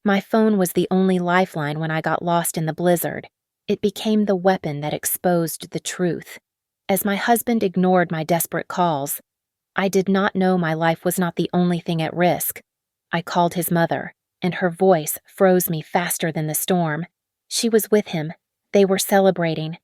My phone was the only lifeline when I got lost in the blizzard. It became the weapon that exposed the truth. As my husband ignored my desperate calls, I did not know my life was not the only thing at risk. I called his mother, and her voice froze me faster than the storm. She was with him. They were celebrating.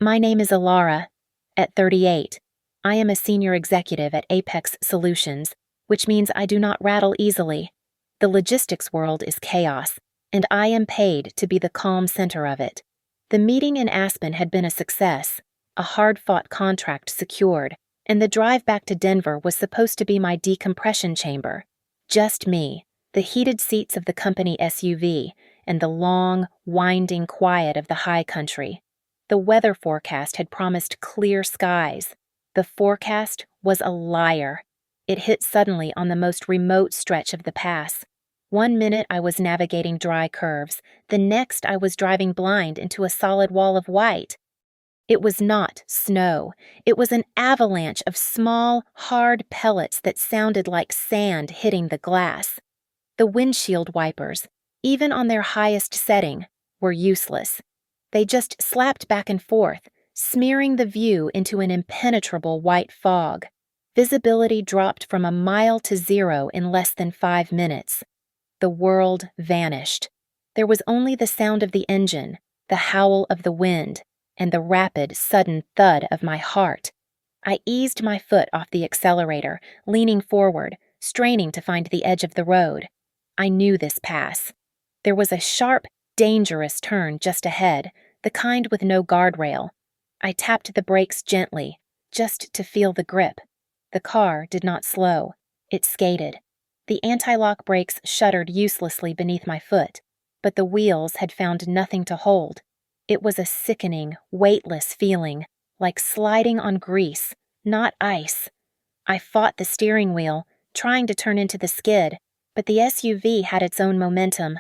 My name is Alara. At 38, I am a senior executive at Apex Solutions, which means I do not rattle easily. The logistics world is chaos, and I am paid to be the calm center of it. The meeting in Aspen had been a success, a hard-fought contract secured, and the drive back to Denver was supposed to be my decompression chamber. Just me, the heated seats of the company SUV, and the long, winding quiet of the high country. The weather forecast had promised clear skies. The forecast was a liar. It hit suddenly on the most remote stretch of the pass. One minute I was navigating dry curves, the next I was driving blind into a solid wall of white. It was not snow. It was an avalanche of small, hard pellets that sounded like sand hitting the glass. The windshield wipers, even on their highest setting, were useless. They just slapped back and forth, smearing the view into an impenetrable white fog. Visibility dropped from a mile to zero in less than 5 minutes. The world vanished. There was only the sound of the engine, the howl of the wind, and the rapid, sudden thud of my heart. I eased my foot off the accelerator, leaning forward, straining to find the edge of the road. I knew this pass. There was a sharp, dangerous turn just ahead, the kind with no guardrail. I tapped the brakes gently, just to feel the grip. The car did not slow. It skated. The anti-lock brakes shuddered uselessly beneath my foot, but the wheels had found nothing to hold. It was a sickening, weightless feeling, like sliding on grease, not ice. I fought the steering wheel, trying to turn into the skid, but the SUV had its own momentum.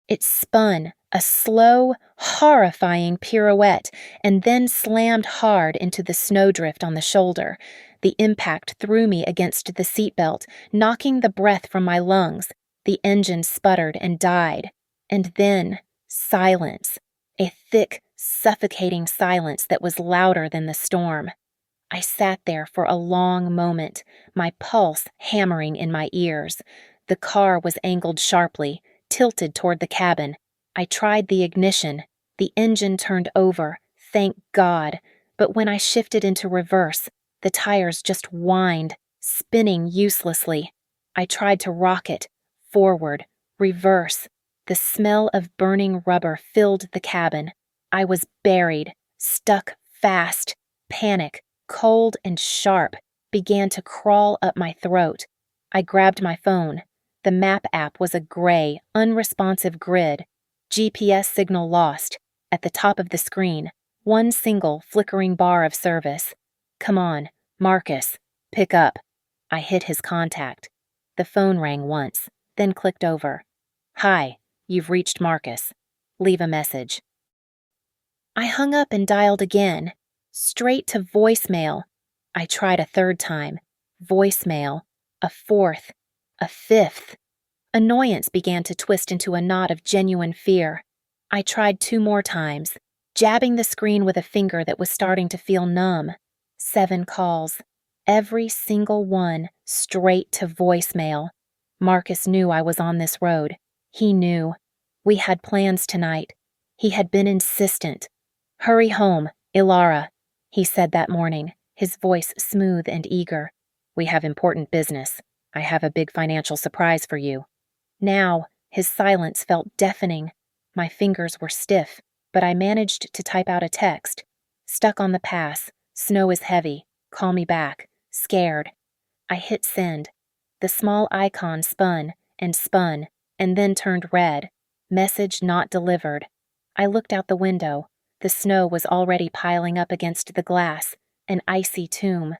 It spun, a slow, horrifying pirouette, and then slammed hard into the snowdrift on the shoulder. The impact threw me against the seatbelt, knocking the breath from my lungs. The engine sputtered and died. And then, silence. A thick, suffocating silence that was louder than the storm. I sat there for a long moment, my pulse hammering in my ears. The car was angled sharply, tilted toward the cabin. I tried the ignition. The engine turned over, thank God. But when I shifted into reverse, the tires just whined, spinning uselessly. I tried to rock it, forward, reverse. The smell of burning rubber filled the cabin. I was buried, stuck fast. Panic, cold and sharp, began to crawl up my throat. I grabbed my phone. The map app was a gray, unresponsive grid. GPS signal lost. At the top of the screen, one single flickering bar of service. Come on, Marcus, pick up. I hit his contact. The phone rang once, then clicked over. Hi, you've reached Marcus. Leave a message. I hung up and dialed again, straight to voicemail. I tried a third time. Voicemail. A fourth. A fifth. Annoyance began to twist into a knot of genuine fear. I tried 2 more times, jabbing the screen with a finger that was starting to feel numb. 7 calls. Every single one straight to voicemail. Marcus knew I was on this road. He knew. We had plans tonight. He had been insistent. Hurry home, Ilara, he said that morning, his voice smooth and eager. We have important business. I have a big financial surprise for you. Now, his silence felt deafening. My fingers were stiff, but I managed to type out a text. Stuck on the pass. Snow is heavy. Call me back. Scared. I hit send. The small icon spun, and then turned red. Message not delivered. I looked out the window. The snow was already piling up against the glass, an icy tomb.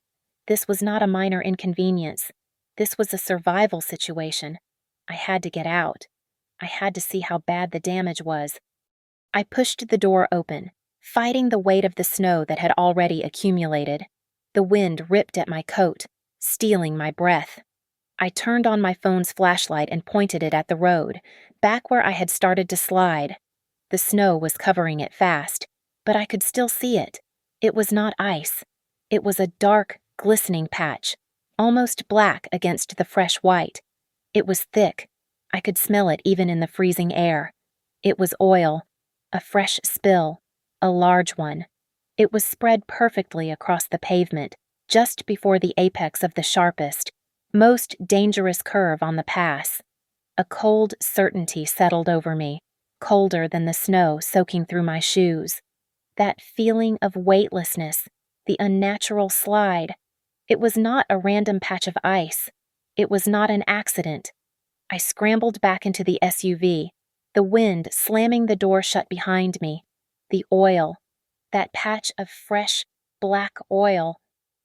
This was not a minor inconvenience. This was a survival situation. I had to get out. I had to see how bad the damage was. I pushed the door open, fighting the weight of the snow that had already accumulated. The wind ripped at my coat, stealing my breath. I turned on my phone's flashlight and pointed it at the road. back where I had started to slide. The snow was covering it fast, but I could still see it. It was not ice. It was a dark, glistening patch, almost black against the fresh white. It was thick. I could smell it even in the freezing air. It was oil, a fresh spill, a large one. It was spread perfectly across the pavement, just before the apex of the sharpest, most dangerous curve on the pass. A cold certainty settled over me, colder than the snow soaking through my shoes. That feeling of weightlessness, the unnatural slide. It was not a random patch of ice. It was not an accident. I scrambled back into the SUV, the wind slamming the door shut behind me. The oil, that patch of fresh, black oil.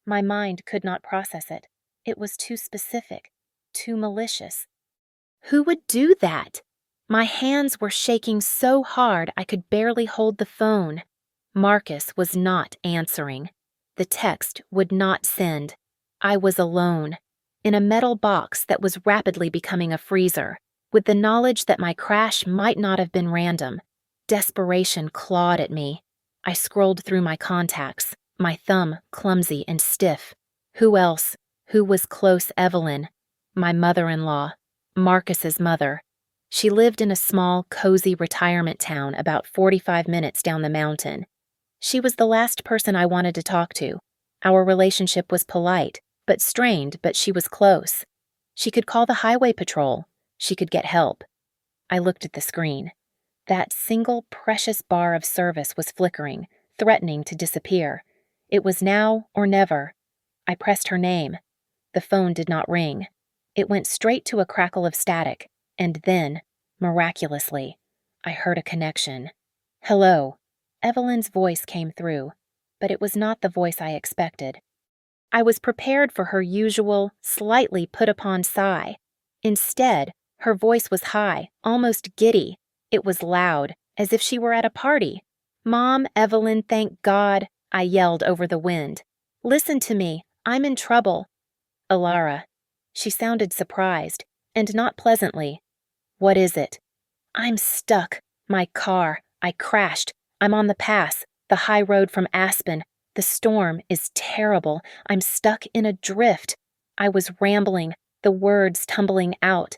My mind could not process it. It was too specific, too malicious. Who would do that? My hands were shaking so hard I could barely hold the phone. Marcus was not answering. The text would not send. I was alone, in a metal box that was rapidly becoming a freezer, with the knowledge that my crash might not have been random. Desperation clawed at me. I scrolled through my contacts, my thumb clumsy and stiff. Who else? Who was close Evelyn? My mother-in-law, Marcus's mother. She lived in a small, cozy retirement town about 45 minutes down the mountain. She was the last person I wanted to talk to. Our relationship was polite, but strained, but she was close. She could call the highway patrol. She could get help. I looked at the screen. That single precious bar of service was flickering, threatening to disappear. It was now or never. I pressed her name. The phone did not ring. It went straight to a crackle of static, and then, miraculously, I heard a connection. Hello. Evelyn's voice came through, but it was not the voice I expected. I was prepared for her usual, slightly put-upon sigh. Instead, her voice was high, almost giddy. It was loud, as if she were at a party. "Mom, Evelyn, thank God," I yelled over the wind. "Listen to me. I'm in trouble." Alara. She sounded surprised, and not pleasantly. "What is it?" "I'm stuck. My car. I crashed. I'm on the pass, the high road from Aspen. The storm is terrible. I'm stuck in a drift." I was rambling, the words tumbling out.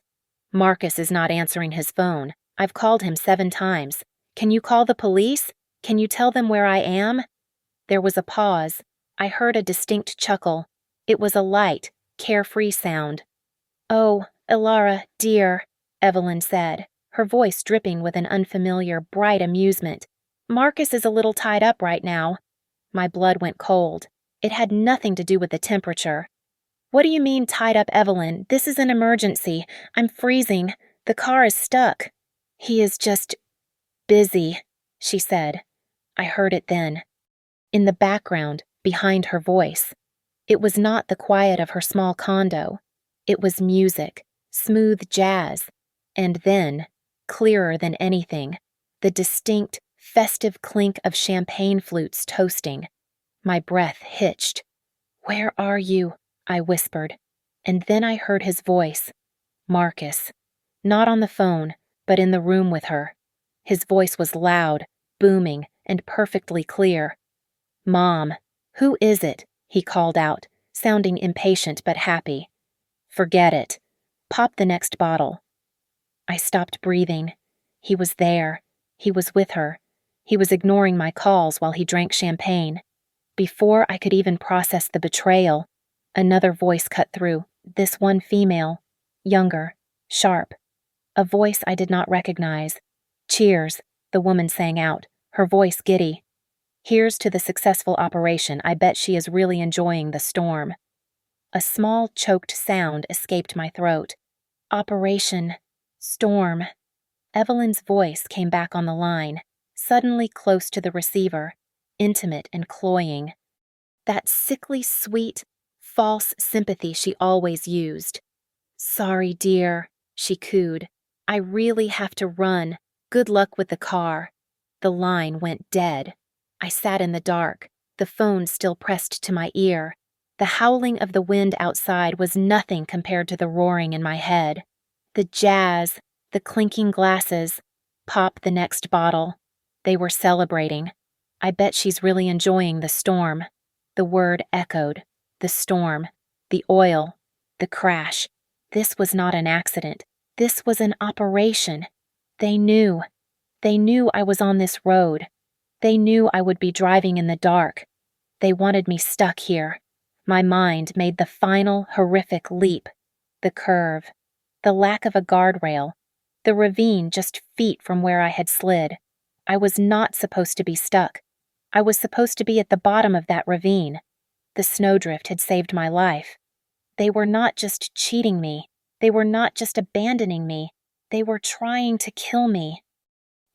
"Marcus is not answering his phone. I've called him 7 times. Can you call the police? Can you tell them where I am?" There was a pause. I heard a distinct chuckle. It was a light, carefree sound. "Oh, Alara, dear," Evelyn said, her voice dripping with an unfamiliar, bright amusement. "Marcus is a little tied up right now." My blood went cold. It had nothing to do with the temperature. "What do you mean tied up, Evelyn? This is an emergency. I'm freezing. The car is stuck." "He is just busy," she said. I heard it then. In the background, behind her voice. It was not the quiet of her small condo. It was music, smooth jazz, and then, clearer than anything, the distinct, festive clink of champagne flutes toasting. My breath hitched. "Where are you?" I whispered, and then I heard his voice. Marcus. Not on the phone, but in the room with her. His voice was loud, booming, and perfectly clear. "Mom, who is it?" he called out, sounding impatient but happy. "Forget it. Pop the next bottle." I stopped breathing. He was there. He was with her. He was ignoring my calls while he drank champagne. Before I could even process the betrayal, another voice cut through, this one female, younger, sharp. A voice I did not recognize. "Cheers," the woman sang out, her voice giddy. "Here's to the successful operation. I bet she is really enjoying the storm." A small, choked sound escaped my throat. "Operation. Storm." Evelyn's voice came back on the line, suddenly close to the receiver, intimate and cloying. That sickly sweet, false sympathy she always used. "Sorry, dear," she cooed. "I really have to run. Good luck with the car." The line went dead. I sat in the dark, the phone still pressed to my ear. The howling of the wind outside was nothing compared to the roaring in my head. The jazz, The clinking glasses. Pop the next bottle. They were celebrating. I bet she's really enjoying the storm. The word echoed. The storm. The oil. The crash. This was not an accident. This was an operation. They knew. They knew I was on this road. They knew I would be driving in the dark. They wanted me stuck here. My mind made the final horrific leap. The curve. The lack of a guardrail. The ravine just feet from where I had slid. I was not supposed to be stuck. I was supposed to be at the bottom of that ravine. The snowdrift had saved my life. They were not just cheating me. They were not just abandoning me. They were trying to kill me.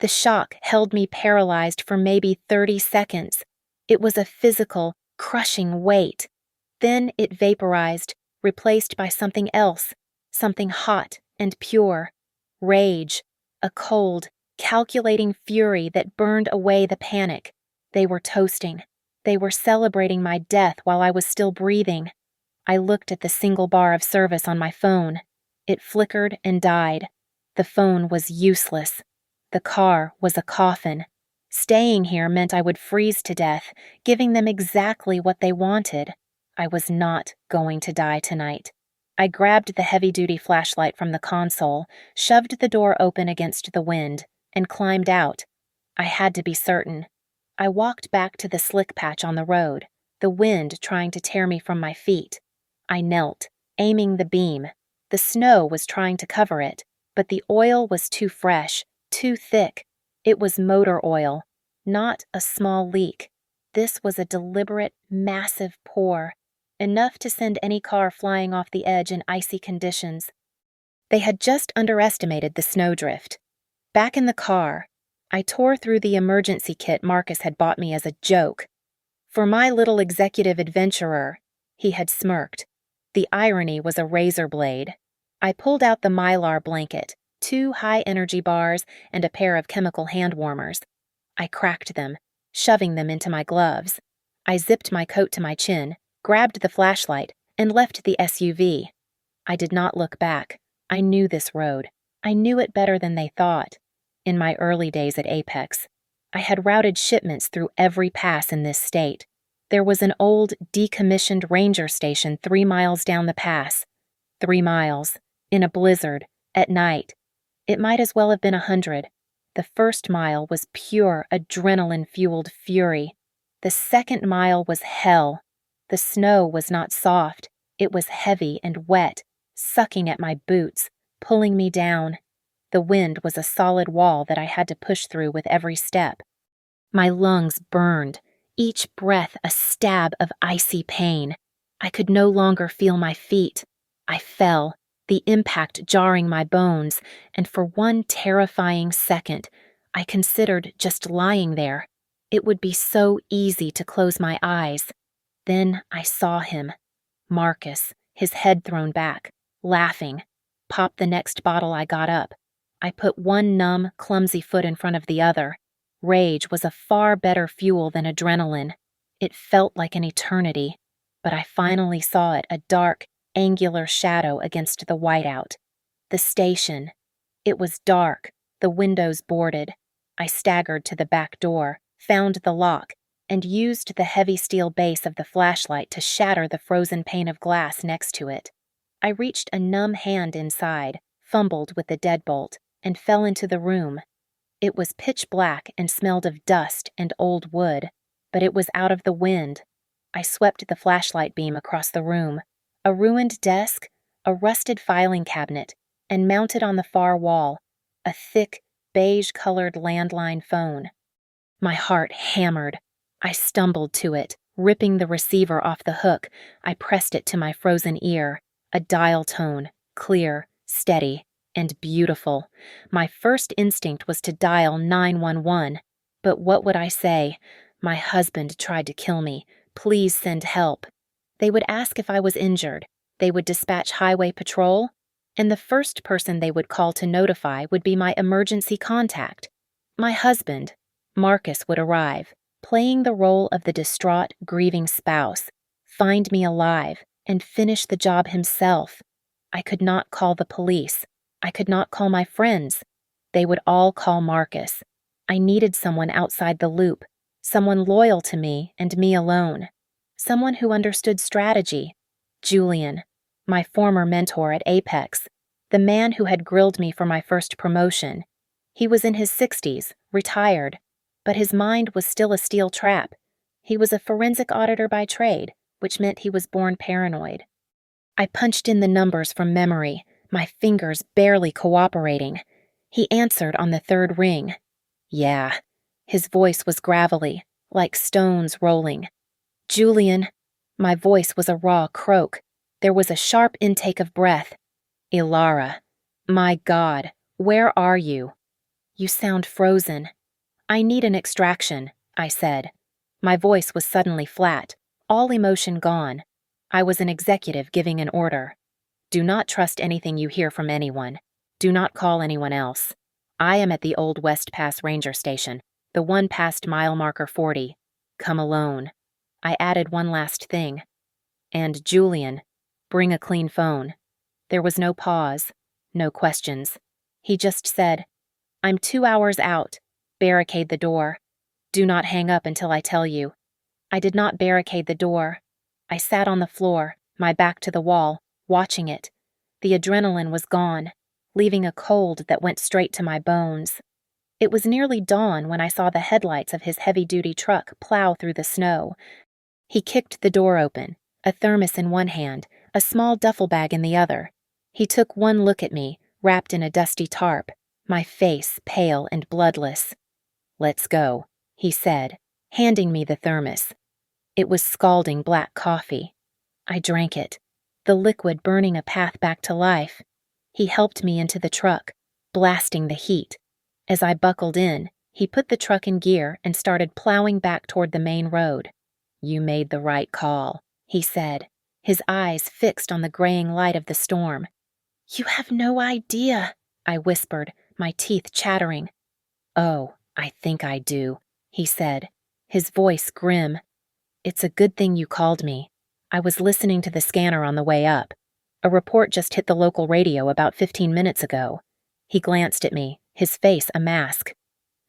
The shock held me paralyzed for maybe 30 seconds. It was a physical, crushing weight. Then it vaporized, replaced by something else, something hot and pure. Rage, a cold, calculating fury that burned away the panic. They were toasting. They were celebrating my death while I was still breathing. I looked at the single bar of service on my phone. It flickered and died. The phone was useless. The car was a coffin. Staying here meant I would freeze to death, giving them exactly what they wanted. I was not going to die tonight. I grabbed the heavy-duty flashlight from the console, shoved the door open against the wind, and climbed out. I had to be certain. I walked back to the slick patch on the road, the wind trying to tear me from my feet. I knelt, aiming the beam. The snow was trying to cover it, but the oil was too fresh, too thick. It was motor oil, not a small leak. This was a deliberate, massive pour. Enough to send any car flying off the edge in icy conditions. They had just underestimated the snowdrift. Back in the car, I tore through the emergency kit Marcus had bought me as a joke. For my little executive adventurer, he had smirked. The irony was a razor blade. I pulled out the Mylar blanket, 2 high-energy bars, and a pair of chemical hand warmers. I cracked them, shoving them into my gloves. I zipped my coat to my chin, grabbed the flashlight, and left the SUV. I did not look back. I knew this road. I knew it better than they thought. In my early days at Apex, I had routed shipments through every pass in this state. There was an old, decommissioned ranger station 3 miles down the pass. 3 miles, in a blizzard, at night. It might as well have been 100. The first mile was pure, adrenaline-fueled fury. The second mile was hell. The snow was not soft. It was heavy and wet, sucking at my boots, pulling me down. The wind was a solid wall that I had to push through with every step. My lungs burned, each breath a stab of icy pain. I could no longer feel my feet. I fell, the impact jarring my bones, and for one terrifying second, I considered just lying there. It would be so easy to close my eyes. Then I saw him, Marcus, his head thrown back, laughing. Pop the next bottle. I got up. I put one numb, clumsy foot in front of the other. Rage was a far better fuel than adrenaline. It felt like an eternity, but I finally saw it, a dark, angular shadow against the whiteout. The station. It was dark, the windows boarded. I staggered to the back door, found the lock, and used the heavy steel base of the flashlight to shatter the frozen pane of glass next to it. I reached a numb hand inside, fumbled with the deadbolt, and fell into the room. It was pitch black and smelled of dust and old wood, but it was out of the wind. I swept the flashlight beam across the room. A ruined desk, a rusted filing cabinet, and mounted on the far wall, a thick, beige-colored landline phone. My heart hammered. I stumbled to it, ripping the receiver off the hook. I pressed it to my frozen ear, a dial tone, clear, steady, and beautiful. My first instinct was to dial 911, but what would I say? My husband tried to kill me. Please send help. They would ask if I was injured. They would dispatch highway patrol, and the first person they would call to notify would be my emergency contact. My husband, Marcus, would arrive, playing the role of the distraught, grieving spouse, find me alive, and finish the job himself. I could not call the police. I could not call my friends. They would all call Marcus. I needed someone outside the loop, someone loyal to me and me alone, someone who understood strategy. Julian, my former mentor at Apex, the man who had grilled me for my first promotion. He was in his 60s, retired, but his mind was still a steel trap. He was a forensic auditor by trade, which meant he was born paranoid. I punched in the numbers from memory, my fingers barely cooperating. He answered on the third ring. Yeah. His voice was gravelly, like stones rolling. Julian. My voice was a raw croak. There was a sharp intake of breath. Ilara. My God, where are you? You sound frozen. I need an extraction, I said. My voice was suddenly flat, all emotion gone. I was an executive giving an order. Do not trust anything you hear from anyone. Do not call anyone else. I am at the Old West Pass Ranger Station, the one past mile marker 40. Come alone. I added one last thing. And Julian, bring a clean phone. There was no pause, no questions. He just said, I'm 2 hours out. Barricade the door. Do not hang up until I tell you. I did not barricade the door. I sat on the floor, my back to the wall, watching it. The adrenaline was gone, leaving a cold that went straight to my bones. It was nearly dawn when I saw the headlights of his heavy-duty truck plow through the snow. He kicked the door open, a thermos in one hand, a small duffel bag in the other. He took one look at me, wrapped in a dusty tarp, my face pale and bloodless. Let's go, he said, handing me the thermos. It was scalding black coffee. I drank it, the liquid burning a path back to life. He helped me into the truck, blasting the heat. As I buckled in, he put the truck in gear and started plowing back toward the main road. You made the right call, he said, his eyes fixed on the graying light of the storm. You have no idea, I whispered, my teeth chattering. Oh, I think I do, he said, his voice grim. It's a good thing you called me. I was listening to the scanner on the way up. A report just hit the local radio about 15 minutes ago. He glanced at me, his face a mask.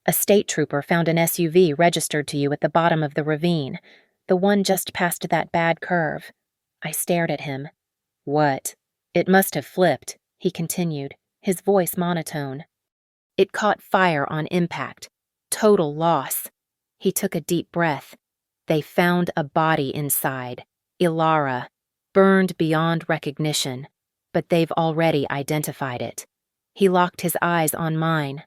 A state trooper found an SUV registered to you at the bottom of the ravine, the one just past that bad curve. I stared at him. What? It must have flipped, he continued, his voice monotone. It caught fire on impact. Total loss. He took a deep breath. They found a body inside, Ilara, burned beyond recognition, but they've already identified it. He locked his eyes on mine.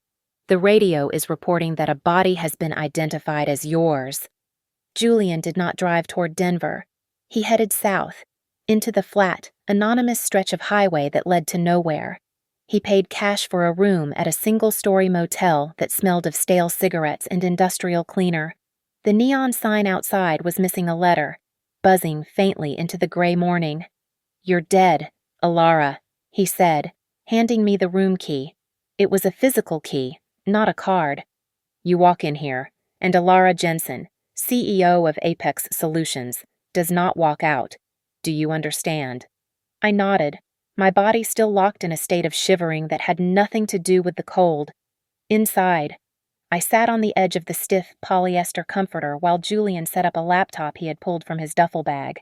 The radio is reporting that a body has been identified as yours. Julian did not drive toward Denver. He headed south, into the flat, anonymous stretch of highway that led to nowhere. He paid cash for a room at a single-story motel that smelled of stale cigarettes and industrial cleaner. The neon sign outside was missing a letter, buzzing faintly into the gray morning. You're dead, Ilara, he said, handing me the room key. It was a physical key, not a card. You walk in here, and Ilara Jensen, CEO of Apex Solutions, does not walk out. Do you understand? I nodded, my body still locked in a state of shivering that had nothing to do with the cold. Inside, I sat on the edge of the stiff polyester comforter while Julian set up a laptop he had pulled from his duffel bag.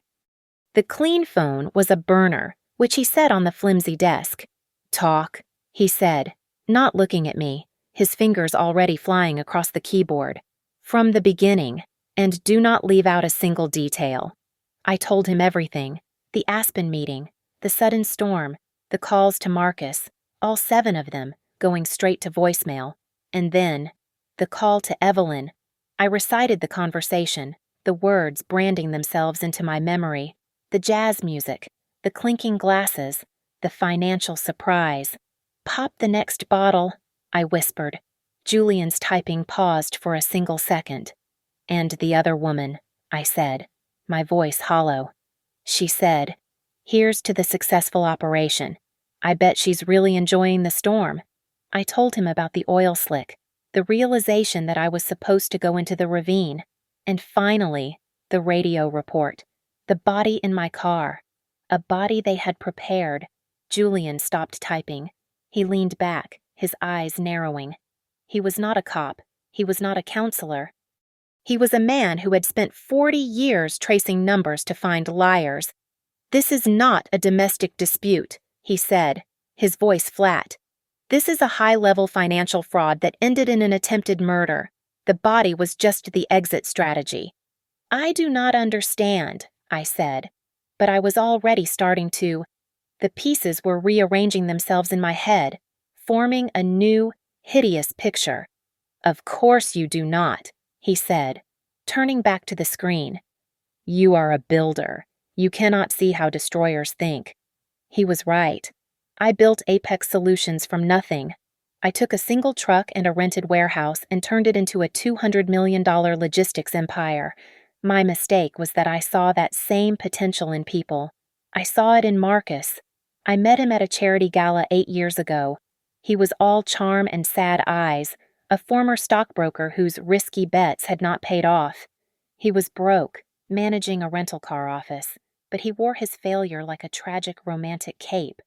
The clean phone was a burner, which he set on the flimsy desk. Talk, he said, not looking at me, his fingers already flying across the keyboard. From the beginning, and do not leave out a single detail. I told him everything, the Aspen meeting, the sudden storm, the calls to Marcus, all 7 of them, going straight to voicemail, and then, the call to Evelyn. I recited the conversation, the words branding themselves into my memory, the jazz music, the clinking glasses, the financial surprise. Pop the next bottle, I whispered. Julian's typing paused for a single second. And the other woman, I said, my voice hollow. She said, here's to the successful operation. I bet she's really enjoying the storm. I told him about the oil slick, the realization that I was supposed to go into the ravine, and finally, the radio report, the body in my car, a body they had prepared. Julian stopped typing. He leaned back, his eyes narrowing. He was not a cop. He was not a counselor. He was a man who had spent 40 years tracing numbers to find liars. "This is not a domestic dispute," he said, his voice flat. "This is a high-level financial fraud that ended in an attempted murder. The body was just the exit strategy." "I do not understand," I said, but I was already starting to. The pieces were rearranging themselves in my head, forming a new, hideous picture. "Of course you do not," he said, turning back to the screen. "You are a builder. You cannot see how destroyers think." He was right. I built Apex Solutions from nothing. I took a single truck and a rented warehouse and turned it into a $200 million logistics empire. My mistake was that I saw that same potential in people. I saw it in Marcus. I met him at a charity gala 8 years ago. He was all charm and sad eyes, a former stockbroker whose risky bets had not paid off. He was broke, managing a rental car office, but he wore his failure like a tragic romantic cape.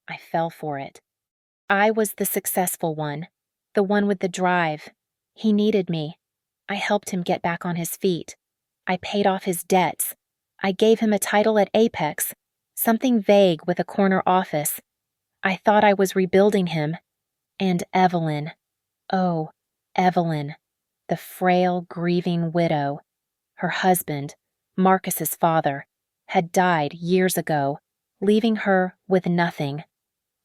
I fell for it. I was the successful one, the one with the drive. He needed me. I helped him get back on his feet. I paid off his debts. I gave him a title at Apex, something vague with a corner office. I thought I was rebuilding him. And Evelyn. Oh, Evelyn. The frail, grieving widow. Her husband, Marcus's father, had died years ago, leaving her with nothing.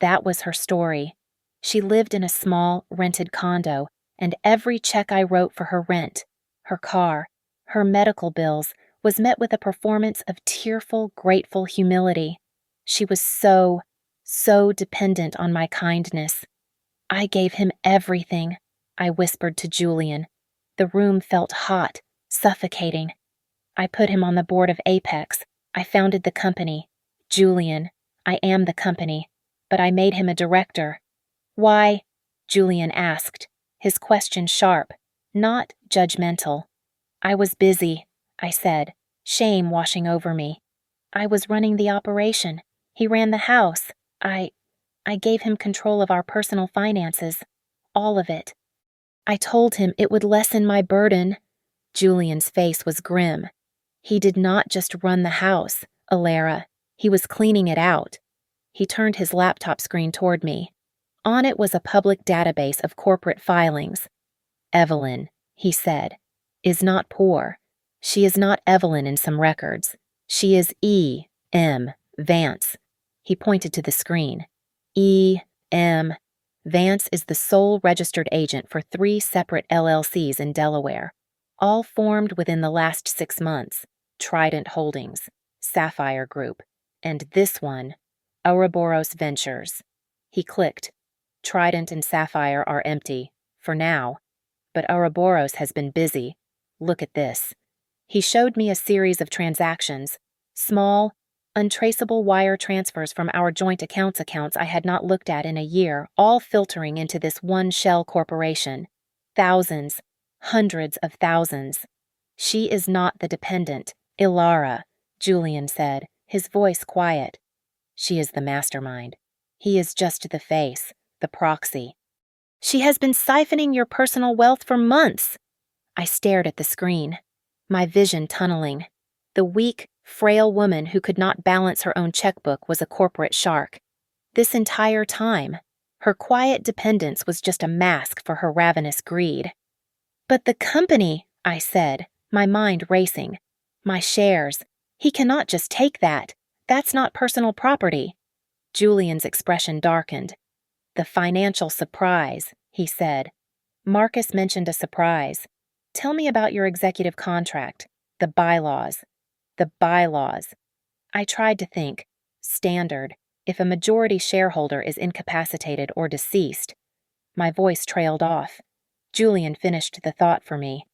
That was her story. She lived in a small, rented condo, and every check I wrote for her rent, her car, her medical bills was met with a performance of tearful, grateful humility. She was so dependent on my kindness. I gave him everything, I whispered to Julian. The room felt hot, suffocating. I put him on the board of Apex. I founded the company. Julian, I am the company, but I made him a director. "Why?" Julian asked, his question sharp, not judgmental. "I was busy," I said, shame washing over me. "I was running the operation. He ran the house. I gave him control of our personal finances. All of it. I told him it would lessen my burden." Julian's face was grim. "He did not just run the house, Alara. He was cleaning it out." He turned his laptop screen toward me. On it was a public database of corporate filings. "Evelyn," he said, "is not poor. She is not Evelyn in some records. She is E. M. Vance." He pointed to the screen. E. M. Vance is the sole registered agent for 3 separate LLCs in Delaware, all formed within the last 6 months: Trident Holdings, Sapphire Group, and this one, Ouroboros Ventures. He clicked. Trident and Sapphire are empty, for now, but Ouroboros has been busy. Look at this. He showed me a series of transactions, small, untraceable wire transfers from our joint accounts I had not looked at in a year, all filtering into this one shell corporation. Thousands, hundreds of thousands. "She is not the dependent, Ilara," Julian said, his voice quiet. "She is the mastermind. He is just the face, the proxy." "She has been siphoning your personal wealth for months." I stared at the screen, my vision tunneling. The weak, frail woman who could not balance her own checkbook was a corporate shark. This entire time, her quiet dependence was just a mask for her ravenous greed. "But the company," I said, my mind racing. "My shares. He cannot just take that. That's not personal property." Julian's expression darkened. "The financial surprise," he said. "Marcus mentioned a surprise. Tell me about your executive contract, the bylaws." The bylaws. I tried to think. Standard. If a majority shareholder is incapacitated or deceased. My voice trailed off. Julian finished the thought for me.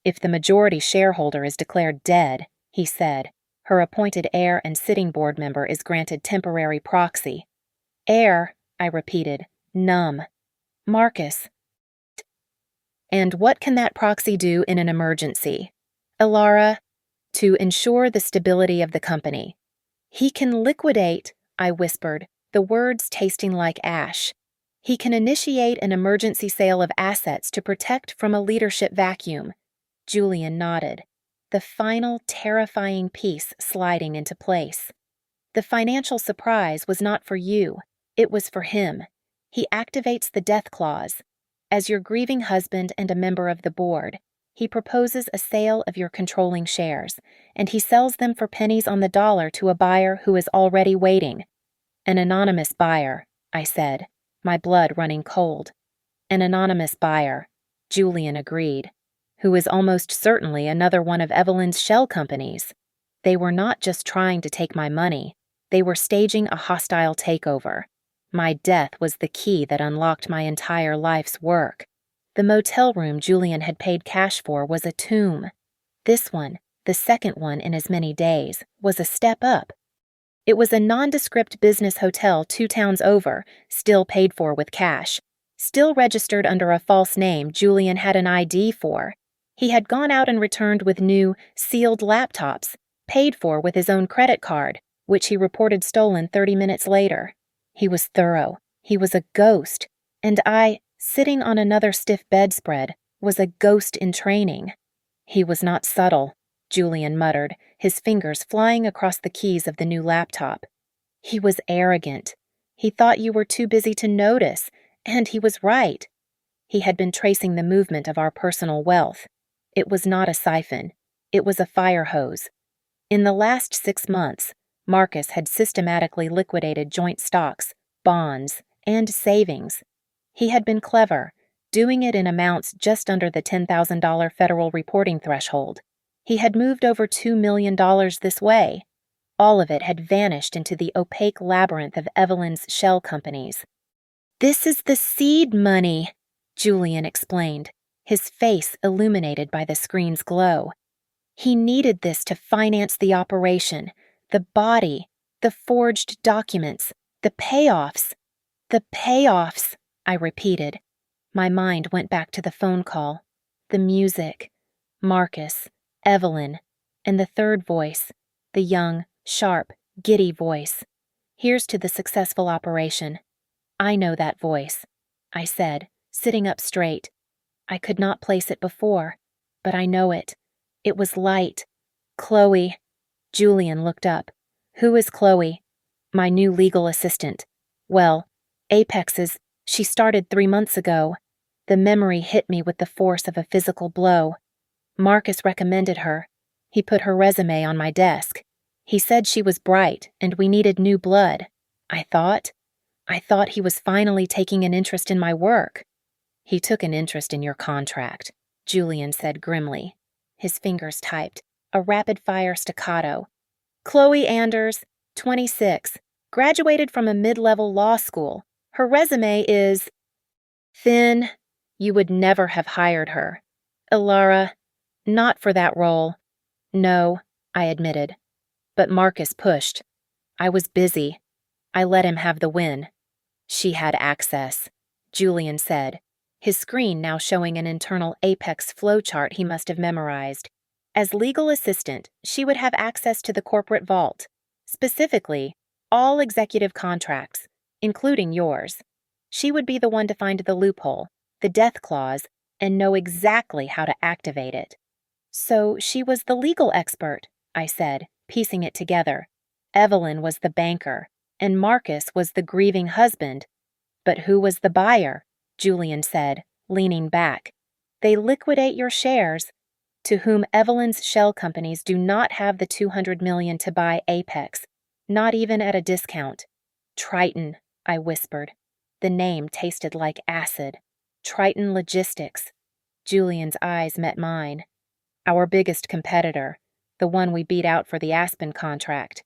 "If the majority shareholder is declared dead," he said, "her appointed heir and sitting board member is granted temporary proxy." "Heir," I repeated, numb. "Marcus." "And what can that proxy do in an emergency?" "Ilara, to ensure the stability of the company." "He can liquidate," I whispered, the words tasting like ash. He can initiate an emergency sale of assets to protect from a leadership vacuum. Julian nodded, the final terrifying piece sliding into place. The financial surprise was not for you, it was for him. He activates the death clause. As your grieving husband and a member of the board, he proposes a sale of your controlling shares, and he sells them for pennies on the dollar to a buyer who is already waiting. An anonymous buyer, I said, my blood running cold. An anonymous buyer, Julian agreed, who is almost certainly another one of Evelyn's shell companies. They were not just trying to take my money, they were staging a hostile takeover. My death was the key that unlocked my entire life's work. The motel room Julian had paid cash for was a tomb. This one, the second one in as many days, was a step up. It was a nondescript business hotel 2 towns over, still paid for with cash. Still registered under a false name Julian had an ID for. He had gone out and returned with new, sealed laptops, paid for with his own credit card, which he reported stolen 30 minutes later. He was thorough. He was a ghost. And I, sitting on another stiff bedspread, was a ghost in training. He was not subtle, Julian muttered, his fingers flying across the keys of the new laptop. He was arrogant. He thought you were too busy to notice, and he was right. He had been tracing the movement of our personal wealth. It was not a siphon. It was a fire hose. In the last 6 months, Marcus had systematically liquidated joint stocks, bonds, and savings. He had been clever, doing it in amounts just under the $10,000 federal reporting threshold. He had moved over $2 million this way. All of it had vanished into the opaque labyrinth of Evelyn's shell companies. "This is the seed money," Julian explained, his face illuminated by the screen's glow. He needed this to finance the operation, the body, the forged documents, the payoffs. The payoffs, I repeated. My mind went back to the phone call, the music, Marcus, Evelyn, and the third voice, the young, sharp, giddy voice. Here's to the successful operation. I know that voice, I said, sitting up straight. I could not place it before, but I know it. It was light. Chloe. Julian looked up. Who is Chloe? My new legal assistant. Well, Apex's. She started 3 months ago. The memory hit me with the force of a physical blow. Marcus recommended her. He put her resume on my desk. He said she was bright and we needed new blood. I thought he was finally taking an interest in my work. He took an interest in your contract, Julian said grimly. His fingers typed, a rapid-fire staccato. Chloe Anders, 26, graduated from a mid-level law school. Her resume is thin. You would never have hired her. Ilara, not for that role. No, I admitted. But Marcus pushed. I was busy. I let him have the win. She had access, Julian said, his screen now showing an internal Apex flowchart he must have memorized. As legal assistant, she would have access to the corporate vault, specifically, all executive contracts, including yours. She would be the one to find the loophole, the death clause, and know exactly how to activate it. So she was the legal expert, I said, piecing it together. Evelyn was the banker, and Marcus was the grieving husband. But who was the buyer? Julian said, leaning back. They liquidate your shares, to whom Evelyn's shell companies do not have the $200 million to buy Apex, not even at a discount. Triton, I whispered. The name tasted like acid. Triton Logistics. Julian's eyes met mine. Our biggest competitor, the one we beat out for the Aspen contract.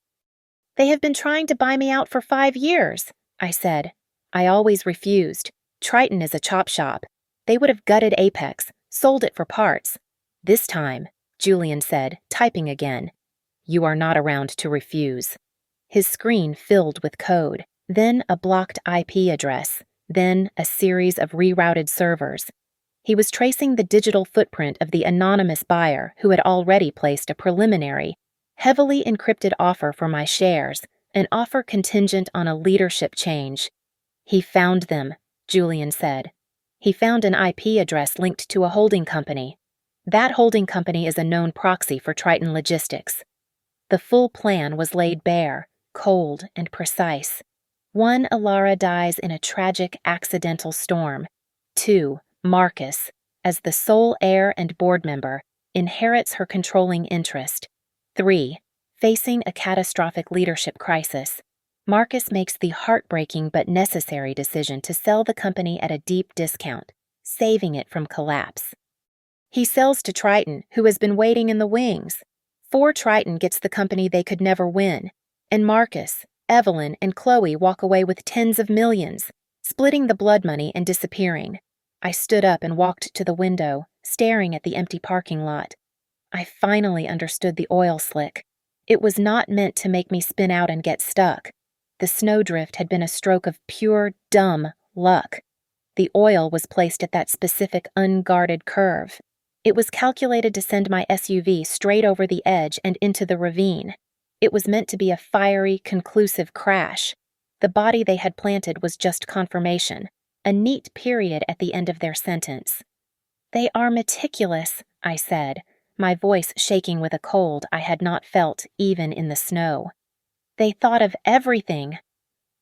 They have been trying to buy me out for 5 years, I said. I always refused. Triton is a chop shop. They would have gutted Apex, sold it for parts. This time, Julian said, typing again. You are not around to refuse. His screen filled with code, then a blocked IP address, then a series of rerouted servers. He was tracing the digital footprint of the anonymous buyer who had already placed a preliminary, heavily encrypted offer for my shares, an offer contingent on a leadership change. He found them, Julian said. He found an IP address linked to a holding company. That holding company is a known proxy for Triton Logistics. The full plan was laid bare, cold and precise. 1. Ilara dies in a tragic accidental storm. 2. Marcus, as the sole heir and board member, inherits her controlling interest. 3. Facing a catastrophic leadership crisis, Marcus makes the heartbreaking but necessary decision to sell the company at a deep discount, saving it from collapse. He sells to Triton, who has been waiting in the wings. 4. Triton gets the company they could never win, and Marcus, Evelyn, and Chloe walk away with tens of millions, splitting the blood money and disappearing. I stood up and walked to the window, staring at the empty parking lot. I finally understood the oil slick. It was not meant to make me spin out and get stuck. The snowdrift had been a stroke of pure, dumb luck. The oil was placed at that specific unguarded curve. It was calculated to send my SUV straight over the edge and into the ravine. It was meant to be a fiery, conclusive crash. The body they had planted was just confirmation, a neat period at the end of their sentence. "They are meticulous," I said, my voice shaking with a cold I had not felt even in the snow. "They thought of everything."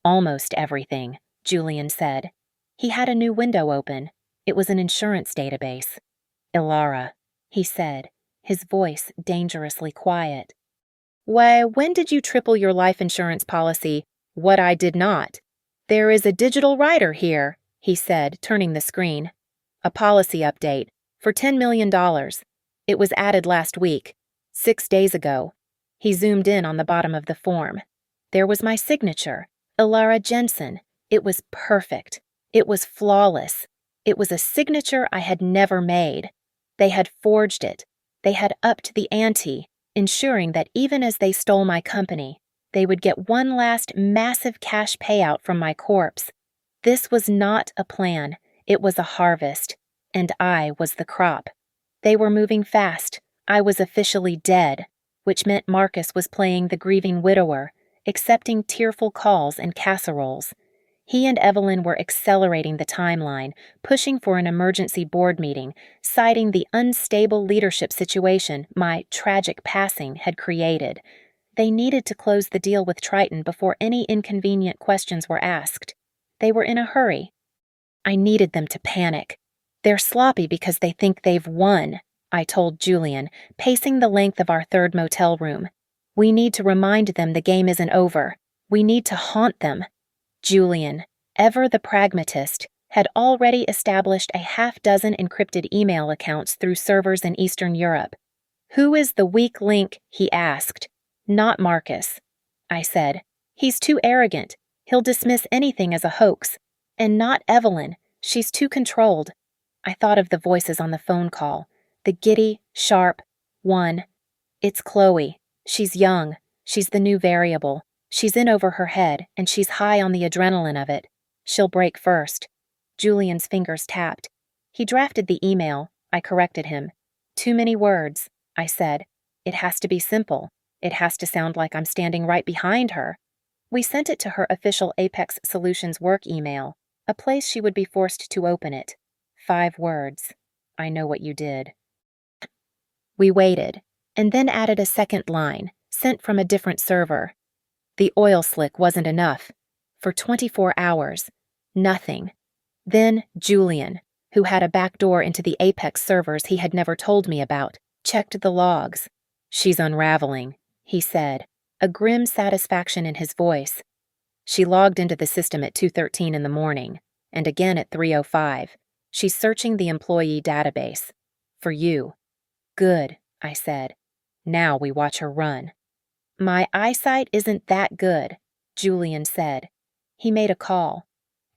"Almost everything," Julian said. He had a new window open. It was an insurance database. "Ilara," he said, his voice dangerously quiet. "Why, when did you triple your life insurance policy? What I did not." "There is a digital rider here," he said, turning the screen. "A policy update, for $10 million. It was added last week, 6 days ago." He zoomed in on the bottom of the form. There was my signature, Ilara Jensen. It was perfect. It was flawless. It was a signature I had never made. They had forged it. They had upped the ante, ensuring that even as they stole my company, they would get one last massive cash payout from my corpse. This was not a plan. It was a harvest, and I was the crop. They were moving fast. I was officially dead, which meant Marcus was playing the grieving widower, accepting tearful calls and casseroles. He and Evelyn were accelerating the timeline, pushing for an emergency board meeting, citing the unstable leadership situation my tragic passing had created. They needed to close the deal with Triton before any inconvenient questions were asked. They were in a hurry. I needed them to panic. "They're sloppy because they think they've won," I told Julian, pacing the length of our third motel room. "We need to remind them the game isn't over. We need to haunt them." Julian, ever the pragmatist, had already established a half-dozen encrypted email accounts through servers in Eastern Europe. "Who is the weak link?" he asked. "Not Marcus," I said. "He's too arrogant. He'll dismiss anything as a hoax. And not Evelyn. She's too controlled." I thought of the voices on the phone call. The giddy, sharp one. "It's Chloe. She's young. She's the new variable. She's in over her head, and she's high on the adrenaline of it. She'll break first." Julian's fingers tapped. He drafted the email. I corrected him. "Too many words," I said. "It has to be simple. It has to sound like I'm standing right behind her." We sent it to her official Apex Solutions work email, a place she would be forced to open it. 5 words. "I know what you did." We waited, and then added a second line, sent from a different server. The oil slick wasn't enough. For 24 hours. Nothing. Then Julian, who had a back door into the Apex servers he had never told me about, checked the logs. "She's unraveling," he said, a grim satisfaction in his voice. "She logged into the system at 2:13 in the morning, and again at 3:05. She's searching the employee database. For you." "Good," I said. "Now we watch her run." "My eyesight isn't that good," Julian said. He made a call.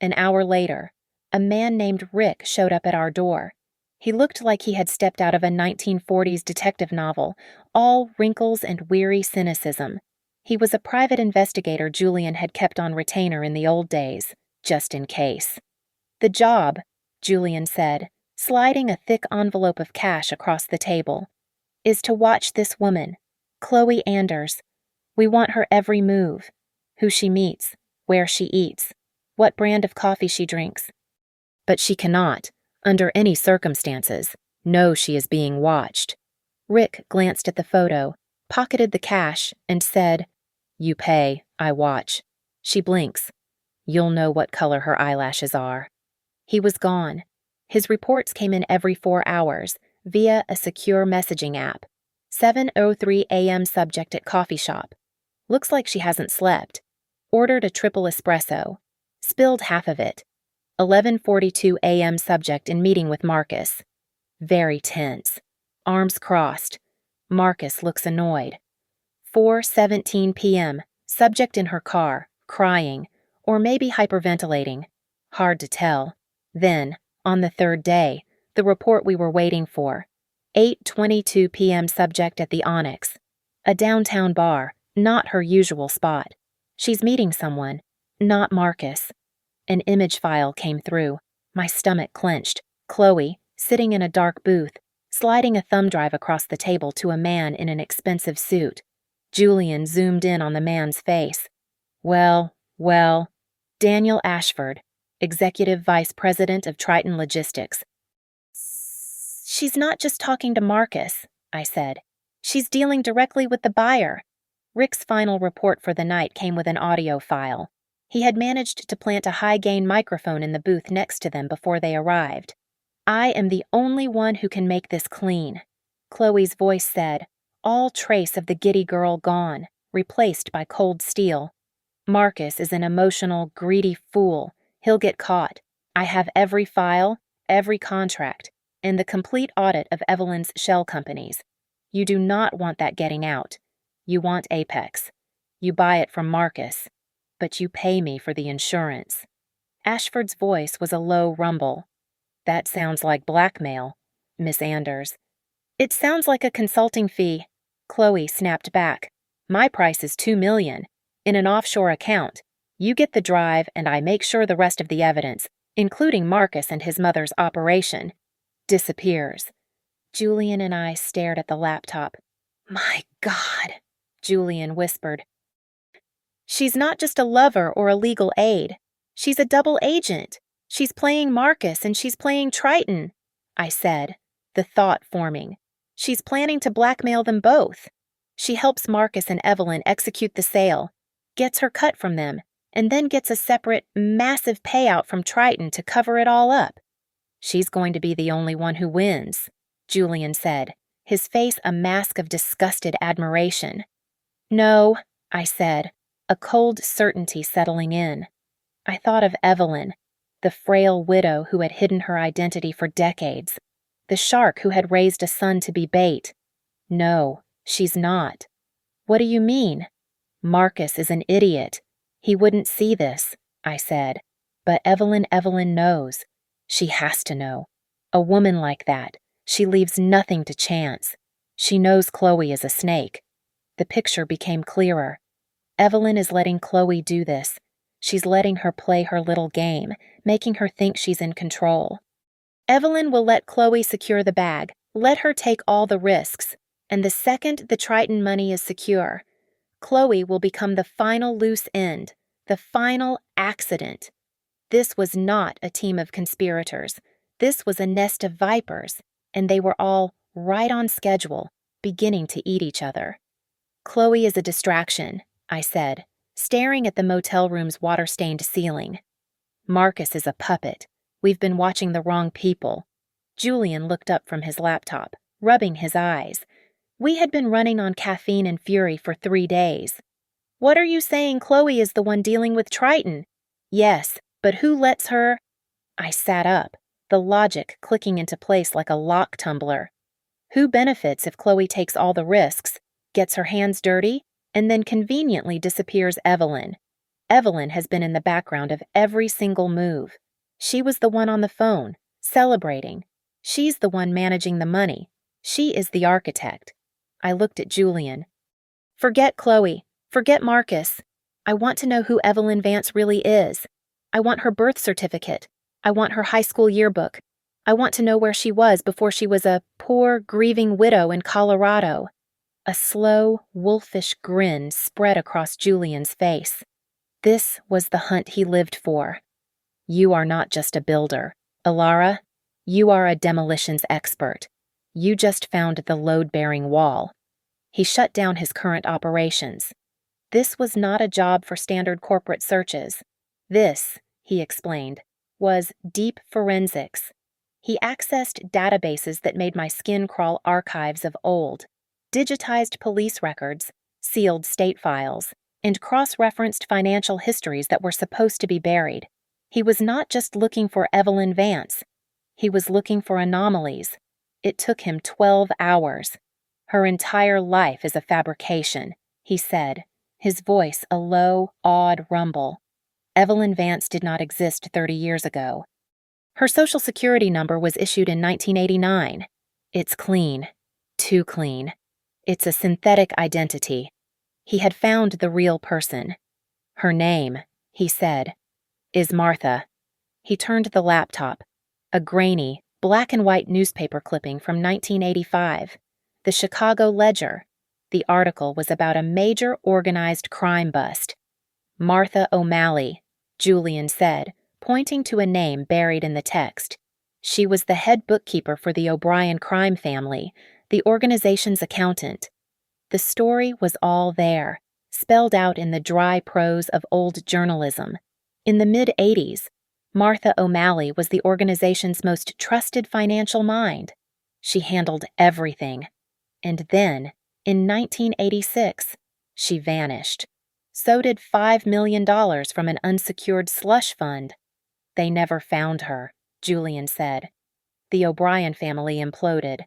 An hour later, a man named Rick showed up at our door. He looked like he had stepped out of a 1940s detective novel, all wrinkles and weary cynicism. He was a private investigator Julian had kept on retainer in the old days, just in case. "The job," Julian said, sliding a thick envelope of cash across the table, "is to watch this woman, Chloe Anders. We want her every move. Who she meets, where she eats, what brand of coffee she drinks, But she cannot, under any circumstances, know she is being watched. Rick glanced at the photo, pocketed the cash, and said, "You pay, I watch." She blinks. "You'll know what color her eyelashes are." He was gone. His reports came in every 4 hours, via a secure messaging app. 7:03 a.m. subject at coffee shop. Looks like she hasn't slept. Ordered a triple espresso. Spilled half of it. 11:42 a.m. subject in meeting with Marcus. Very tense. Arms crossed. Marcus looks annoyed. 4:17 p.m. Subject in her car, crying, or maybe hyperventilating. Hard to tell. Then, on the third day, the report we were waiting for. 8:22 p.m. subject at the Onyx. A downtown bar, not her usual spot. She's meeting someone, not Marcus. An image file came through. My stomach clenched. Chloe, sitting in a dark booth, sliding a thumb drive across the table to a man in an expensive suit. Julian zoomed in on the man's face. Well, Daniel Ashford, Executive Vice President of Triton Logistics. "She's not just talking to Marcus," I said. "She's dealing directly with the buyer." Rick's final report for the night came with an audio file. He had managed to plant a high-gain microphone in the booth next to them before they arrived. "I am the only one who can make this clean," Chloe's voice said, all trace of the giddy girl gone, replaced by cold steel. "Marcus is an emotional, greedy fool. He'll get caught. I have every file, every contract, and the complete audit of Evelyn's shell companies. You do not want that getting out. You want Apex. You buy it from Marcus, but you pay me for the insurance." Ashford's voice was a low rumble. "That sounds like blackmail, Miss Anders." "It sounds like a consulting fee," Chloe snapped back. "My price is $2 million, in an offshore account. You get the drive, and I make sure the rest of the evidence, including Marcus and his mother's operation, disappears." Julian and I stared at the laptop. "My God," Julian whispered. "She's not just a lover or a legal aid. She's a double agent. She's playing Marcus and she's playing Triton," I said, the thought forming. "She's planning to blackmail them both. She helps Marcus and Evelyn execute the sale, gets her cut from them, and then gets a separate, massive payout from Triton to cover it all up. She's going to be the only one who wins," Julian said, his face a mask of disgusted admiration. "No," I said, a cold certainty settling in. I thought of Evelyn, the frail widow who had hidden her identity for decades, the shark who had raised a son to be bait. "No, she's not." "What do you mean?" "Marcus is an idiot. He wouldn't see this," I said. "But Evelyn knows. She has to know. A woman like that, she leaves nothing to chance. She knows Chloe is a snake." The picture became clearer. Evelyn is letting Chloe do this. She's letting her play her little game, making her think she's in control. Evelyn will let Chloe secure the bag, let her take all the risks, and the second the Triton money is secure, Chloe will become the final loose end, the final accident. This was not a team of conspirators. This was a nest of vipers, and they were all right on schedule, beginning to eat each other. "Chloe is a distraction," I said, staring at the motel room's water-stained ceiling. "Marcus is a puppet. We've been watching the wrong people." Julian looked up from his laptop, rubbing his eyes. We had been running on caffeine and fury for 3 days. "What are you saying Chloe is the one dealing with Triton?" "Yes, but who lets her—" I sat up, the logic clicking into place like a lock tumbler. Who benefits if Chloe takes all the risks, gets her hands dirty, and then conveniently disappears Evelyn? Evelyn has been in the background of every single move. She was the one on the phone, celebrating. She's the one managing the money. She is the architect. I looked at Julian. "Forget Chloe. Forget Marcus. I want to know who Evelyn Vance really is. I want her birth certificate. I want her high school yearbook. I want to know where she was before she was a poor, grieving widow in Colorado." A slow, wolfish grin spread across Julian's face. This was the hunt he lived for. "You are not just a builder, Alara, you are a demolitions expert. You just found the load-bearing wall. He shut down his current operations. This was not a job for standard corporate searches. This, he explained, was deep forensics. He accessed databases that made my skin crawl, archives of old, digitized police records, sealed state files, and cross-referenced financial histories that were supposed to be buried. He was not just looking for Evelyn Vance. He was looking for anomalies. It took him 12 hours. Her entire life is a fabrication, he said, his voice a low, awed rumble. Evelyn Vance did not exist 30 years ago. Her Social Security number was issued in 1989. It's clean. Too clean. It's a synthetic identity. He had found the real person. Her name, he said, is Martha. He turned the laptop. A grainy, black-and-white newspaper clipping from 1985. The Chicago Ledger. The article was about a major organized crime bust. Martha O'Malley, Julian said, pointing to a name buried in the text. She was the head bookkeeper for the O'Brien crime family, the organization's accountant. The story was all there, spelled out in the dry prose of old journalism. In the mid-'80s, Martha O'Malley was the organization's most trusted financial mind. She handled everything. And then, in 1986, she vanished. So did $5 million from an unsecured slush fund. They never found her, Julian said. The O'Brien family imploded.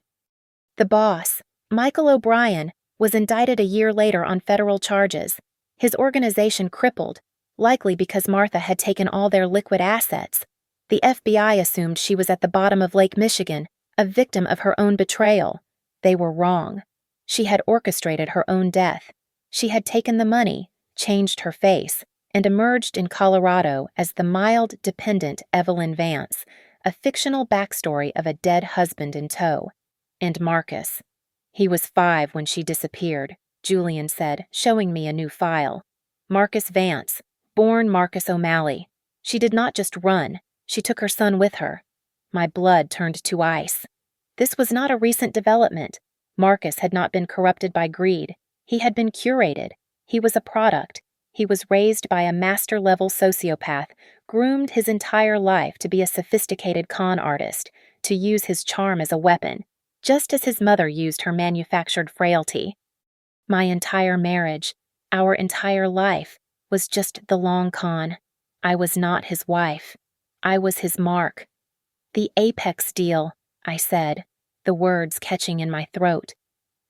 The boss, Michael O'Brien, was indicted a year later on federal charges. His organization crippled, likely because Martha had taken all their liquid assets. The FBI assumed she was at the bottom of Lake Michigan, a victim of her own betrayal. They were wrong. She had orchestrated her own death. She had taken the money, changed her face, and emerged in Colorado as the mild, dependent Evelyn Vance, a fictional backstory of a dead husband in tow. And Marcus. He was 5 when she disappeared, Julian said, showing me a new file. Marcus Vance, born Marcus O'Malley. She did not just run, she took her son with her. My blood turned to ice. This was not a recent development. Marcus had not been corrupted by greed. He had been curated. He was a product. He was raised by a master-level sociopath, groomed his entire life to be a sophisticated con artist, to use his charm as a weapon, just as his mother used her manufactured frailty. My entire marriage, our entire life, was just the long con. I was not his wife. I was his mark. The apex deal, I said, the words catching in my throat.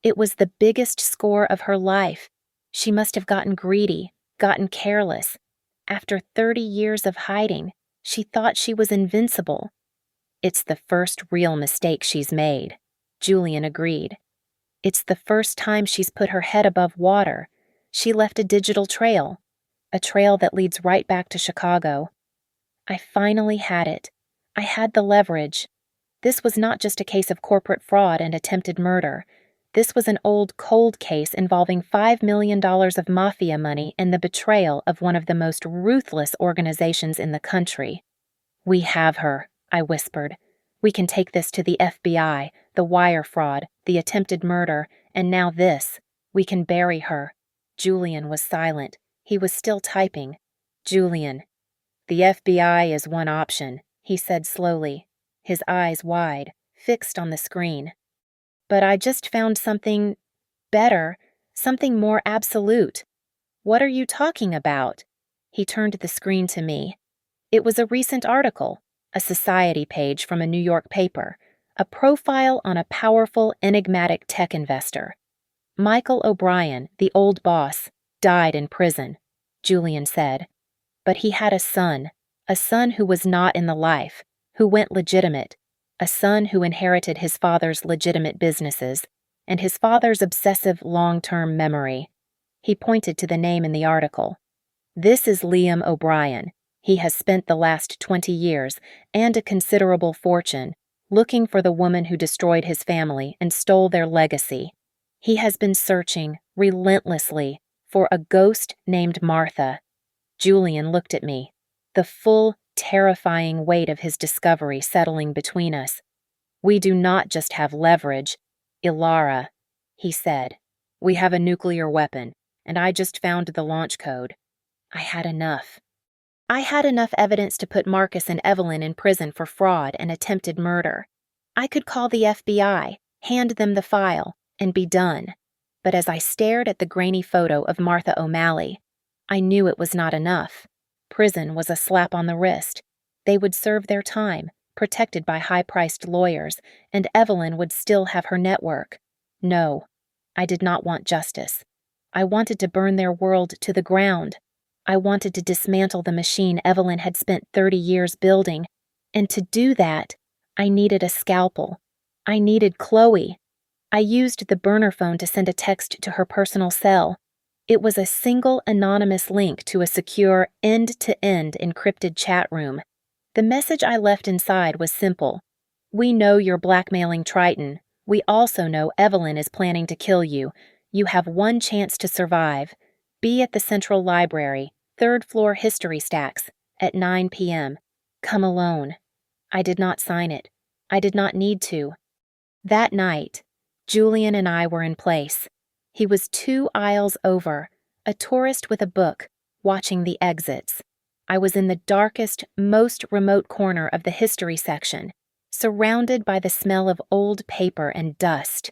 It was the biggest score of her life. She must have gotten greedy, gotten careless. After 30 years of hiding, she thought she was invincible. It's the first real mistake she's made, Julian agreed. It's the first time she's put her head above water. She left a digital trail, a trail that leads right back to Chicago. I finally had it. I had the leverage. This was not just a case of corporate fraud and attempted murder. This was an old cold case involving $5 million of mafia money and the betrayal of one of the most ruthless organizations in the country. We have her, I whispered. We can take this to the FBI, the wire fraud, the attempted murder, and now this. We can bury her. Julian was silent. He was still typing. Julian. The FBI is one option, he said slowly, his eyes wide, fixed on the screen. But I just found something better, something more absolute. What are you talking about? He turned the screen to me. It was a recent article, a society page from a New York paper, a profile on a powerful, enigmatic tech investor. Michael O'Brien, the old boss, died in prison, Julian said. But he had a son who was not in the life, who went legitimate, a son who inherited his father's legitimate businesses and his father's obsessive long-term memory. He pointed to the name in the article. This is Liam O'Brien. He has spent the last 20 years and a considerable fortune looking for the woman who destroyed his family and stole their legacy. He has been searching, relentlessly, for a ghost named Martha. Julian looked at me. The full, terrifying weight of his discovery settling between us. "We do not just have leverage, Ilara," he said. "We have a nuclear weapon, and I just found the launch code." I had enough. I had enough evidence to put Marcus and Evelyn in prison for fraud and attempted murder. I could call the FBI, hand them the file, and be done. But as I stared at the grainy photo of Martha O'Malley, I knew it was not enough. Prison was a slap on the wrist. They would serve their time, protected by high-priced lawyers, and Evelyn would still have her network. No, I did not want justice. I wanted to burn their world to the ground. I wanted to dismantle the machine Evelyn had spent 30 years building, and to do that, I needed a scalpel. I needed Chloe. I used the burner phone to send a text to her personal cell. It was a single anonymous link to a secure end-to-end encrypted chat room. The message I left inside was simple. "We know you're blackmailing Triton. We also know Evelyn is planning to kill you. You have one chance to survive. Be at the Central Library, 3rd floor history stacks, at 9 p.m. Come alone." I did not sign it. I did not need to. That night, Julian and I were in place. He was 2 aisles over, a tourist with a book, watching the exits. I was in the darkest, most remote corner of the history section, surrounded by the smell of old paper and dust.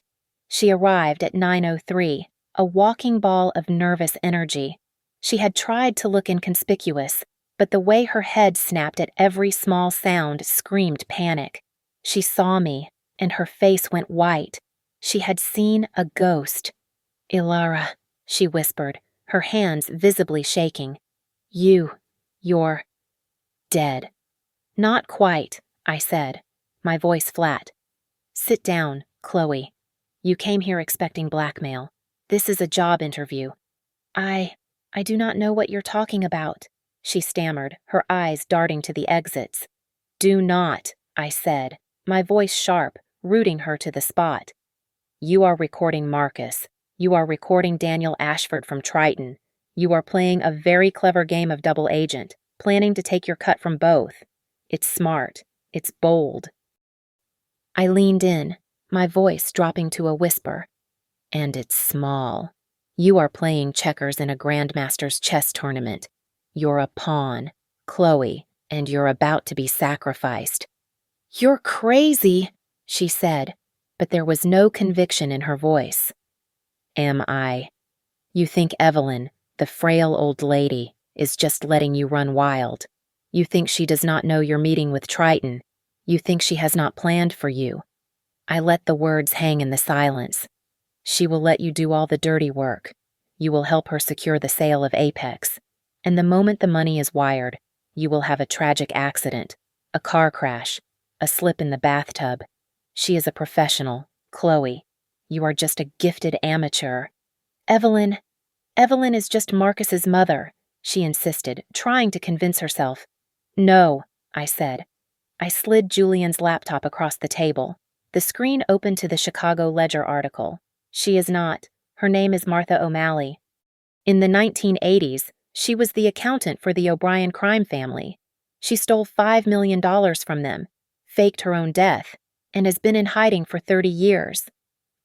She arrived at 9:03, a walking ball of nervous energy. She had tried to look inconspicuous, but the way her head snapped at every small sound screamed panic. She saw me, and her face went white. She had seen a ghost. "Ilara," she whispered, her hands visibly shaking. You're dead." "Not quite," I said, my voice flat. "Sit down, Chloe. You came here expecting blackmail. This is a job interview." I do not know what you're talking about," she stammered, her eyes darting to the exits. "Do not," I said, my voice sharp, rooting her to the spot. "You are recording Marcus. You are recording Daniel Ashford from Triton. You are playing a very clever game of double agent, planning to take your cut from both. It's smart. It's bold." I leaned in, my voice dropping to a whisper. "And it's small. You are playing checkers in a grandmaster's chess tournament. You're a pawn, Chloe, and you're about to be sacrificed." "You're crazy," she said, but there was no conviction in her voice. "Am I? You think Evelyn, the frail old lady, is just letting you run wild. You think she does not know you're meeting with Triton. You think she has not planned for you." I let the words hang in the silence. "She will let you do all the dirty work. You will help her secure the sale of Apex. And the moment the money is wired, you will have a tragic accident, a car crash, a slip in the bathtub. She is a professional, Chloe. You are just a gifted amateur. Evelyn is just Marcus's mother," she insisted, trying to convince herself. "No," I said. I slid Julian's laptop across the table. The screen opened to the Chicago Ledger article. "She is not. Her name is Martha O'Malley. In the 1980s, she was the accountant for the O'Brien crime family. She stole $5 million from them, faked her own death, and has been in hiding for 30 years.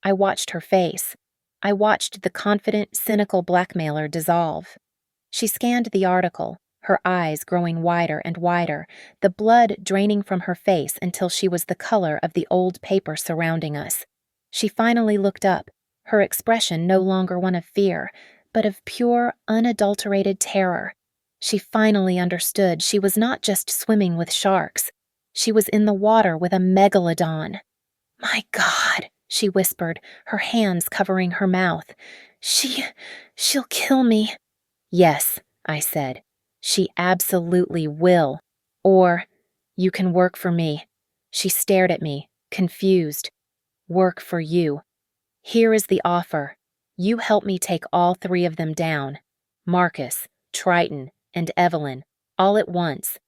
I watched her face. I watched the confident, cynical blackmailer dissolve. She scanned the article, her eyes growing wider and wider, the blood draining from her face until she was the color of the old paper surrounding us. She finally looked up, her expression no longer one of fear, but of pure, unadulterated terror. She finally understood she was not just swimming with sharks. She was in the water with a megalodon. "My God," she whispered, her hands covering her mouth. She'll kill me." "Yes," I said. "She absolutely will. Or, you can work for me." She stared at me, confused. "Work for you. Here is the offer. You help me take all 3 of them down. Marcus, Triton, and Evelyn, all at once.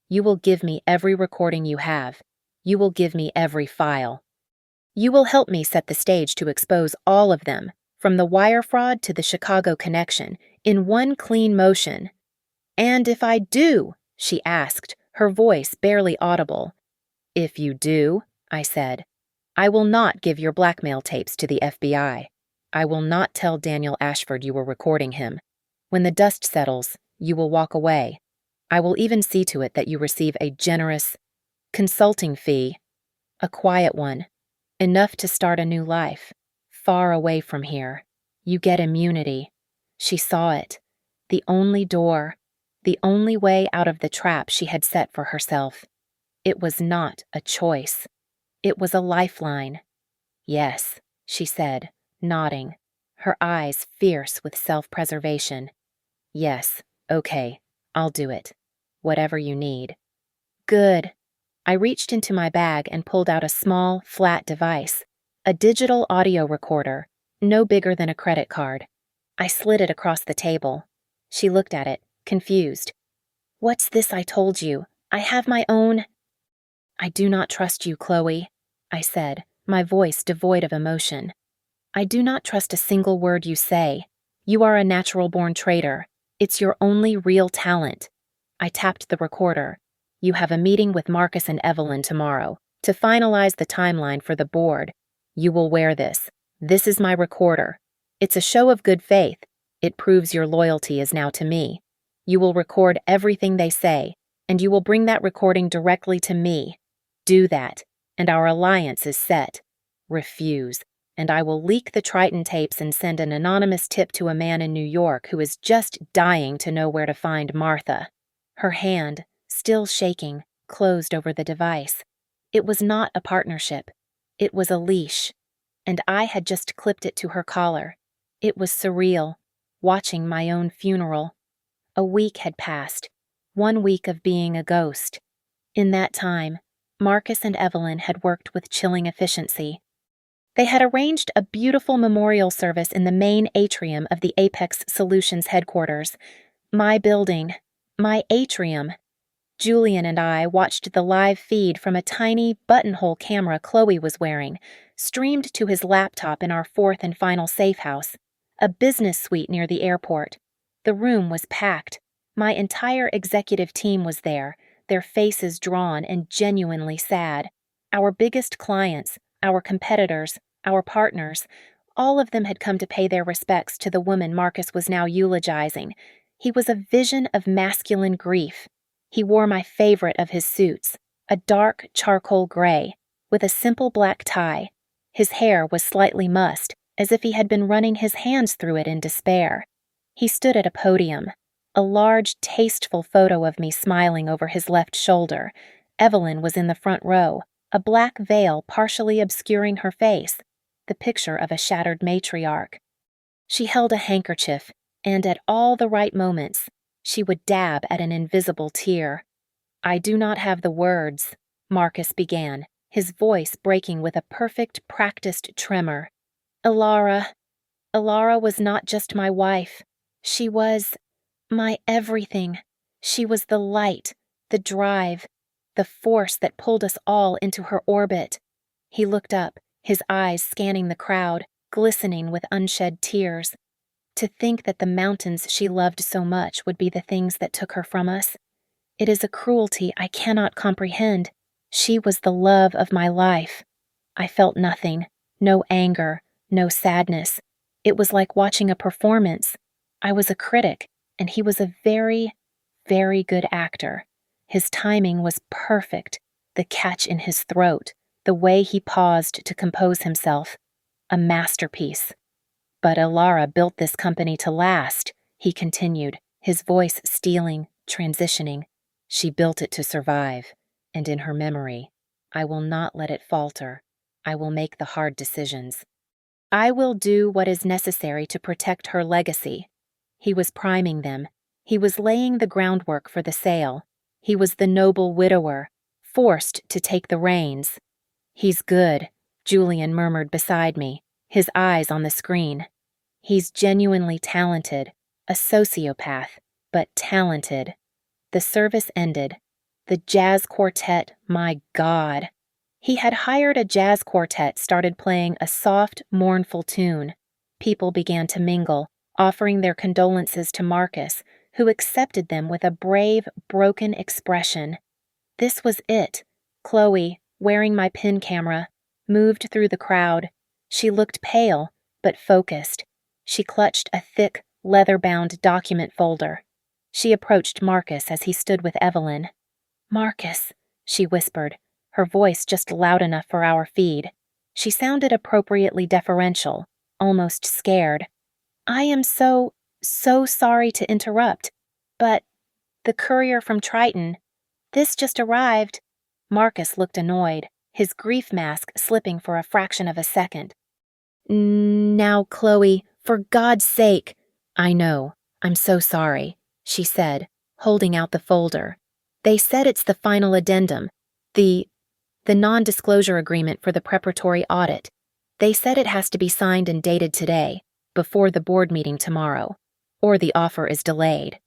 You will give me every recording you have. You will give me every file. You will help me set the stage to expose all of them, from the wire fraud to the Chicago connection, in one clean motion." "And if I do?" she asked, her voice barely audible. "If you do," I said, "I will not give your blackmail tapes to the FBI. I will not tell Daniel Ashford you were recording him. When the dust settles, you will walk away. I will even see to it that you receive a generous consulting fee, a quiet one, enough to start a new life, far away from here. You get immunity." She saw it. The only door, the only way out of the trap she had set for herself. It was not a choice. It was a lifeline. "Yes," she said, nodding, her eyes fierce with self-preservation. "Yes, okay, I'll do it. Whatever you need." "Good." I reached into my bag and pulled out a small, flat device, a digital audio recorder, no bigger than a credit card. I slid it across the table. She looked at it, confused. "What's this I told you? I have my own—" "I do not trust you, Chloe," I said, my voice devoid of emotion. "I do not trust a single word you say. You are a natural-born traitor. It's your only real talent." I tapped the recorder. "You have a meeting with Marcus and Evelyn tomorrow to finalize the timeline for the board. You will wear this. This is my recorder. It's a show of good faith. It proves your loyalty is now to me. You will record everything they say, and you will bring that recording directly to me. Do that, and our alliance is set. Refuse, and I will leak the Triton tapes and send an anonymous tip to a man in New York who is just dying to know where to find Martha." Her hand, still shaking, closed over the device. It was not a partnership. It was a leash, and I had just clipped it to her collar. It was surreal, watching my own funeral. A week had passed, 1 week of being a ghost. In that time, Marcus and Evelyn had worked with chilling efficiency. They had arranged a beautiful memorial service in the main atrium of the Apex Solutions headquarters. My building, my atrium. Julian and I watched the live feed from a tiny buttonhole camera Chloe was wearing, streamed to his laptop in our fourth and final safe house, a business suite near the airport. The room was packed. My entire executive team was there, their faces drawn and genuinely sad. Our biggest clients, our competitors, our partners, all of them had come to pay their respects to the woman Marcus was now eulogizing. He was a vision of masculine grief. He wore my favorite of his suits, a dark charcoal gray, with a simple black tie. His hair was slightly mussed, as if he had been running his hands through it in despair. He stood at a podium, a large, tasteful photo of me smiling over his left shoulder. Evelyn was in the front row, a black veil partially obscuring her face, the picture of a shattered matriarch. She held a handkerchief, and at all the right moments, she would dab at an invisible tear. "I do not have the words," Marcus began, his voice breaking with a perfect, practiced tremor. Ilara was not just my wife. She was my everything. She was the light, the drive, the force that pulled us all into her orbit." He looked up, his eyes scanning the crowd, glistening with unshed tears. To think that the mountains she loved so much would be the things that took her from us. It is a cruelty I cannot comprehend. She was the love of my life. I felt nothing, no anger, no sadness. It was like watching a performance. I was a critic, and he was a very, very good actor. His timing was perfect, the catch in his throat, the way he paused to compose himself. A masterpiece. "But Ilara built this company to last," he continued, his voice stealing, transitioning. "She built it to survive, and in her memory, I will not let it falter. I will make the hard decisions. I will do what is necessary to protect her legacy." He was priming them. He was laying the groundwork for the sale. He was the noble widower, forced to take the reins. "He's good," Julian murmured beside me, his eyes on the screen. "He's genuinely talented, a sociopath, but talented." The service ended. The jazz quartet, my God. He had hired a jazz quartet, started playing a soft, mournful tune. People began to mingle, offering their condolences to Marcus, who accepted them with a brave, broken expression. This was it. Chloe, wearing my pin camera, moved through the crowd. She looked pale, but focused. She clutched a thick, leather-bound document folder. She approached Marcus as he stood with Evelyn. "Marcus," she whispered, her voice just loud enough for our feed. She sounded appropriately deferential, almost scared. "I am so sorry to interrupt, but the courier from Triton, this just arrived." Marcus looked annoyed, his grief mask slipping for a fraction of a second. "Now, Chloe, for God's sake." "I know. I'm so sorry," she said, holding out the folder. "They said it's the final addendum, the non-disclosure agreement for the preparatory audit. They said it has to be signed and dated today, before the board meeting tomorrow, or the offer is delayed."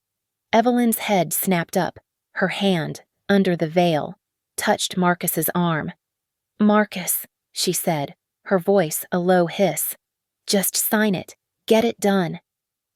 Evelyn's head snapped up, her hand, under the veil, touched Marcus's arm. "Marcus," she said, her voice a low hiss. "Just sign it. Get it done."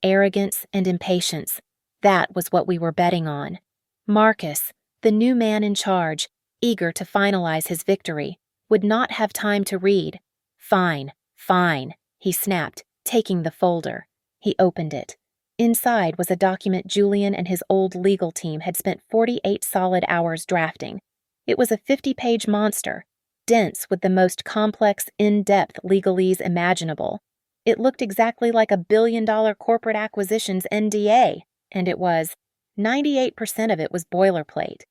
Arrogance and impatience. That was what we were betting on. Marcus, the new man in charge, eager to finalize his victory, would not have time to read. "Fine, fine," he snapped, taking the folder. He opened it. Inside was a document Julian and his old legal team had spent 48 solid hours drafting. It was a 50-page monster, dense with the most complex, in-depth legalese imaginable. It looked exactly like a billion-dollar corporate acquisitions NDA, and it was. 98% of it was boilerplate.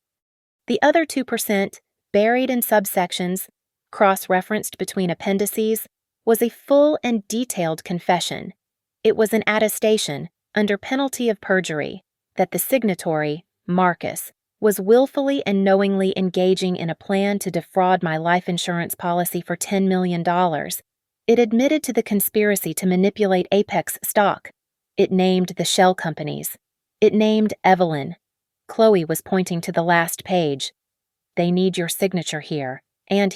The other 2%, buried in subsections, cross-referenced between appendices, was a full and detailed confession. It was an attestation, under penalty of perjury, that the signatory, Marcus, was willfully and knowingly engaging in a plan to defraud my life insurance policy for $10 million. It admitted to the conspiracy to manipulate Apex stock. It named the shell companies. It named Evelyn. Chloe was pointing to the last page. "They need your signature here, and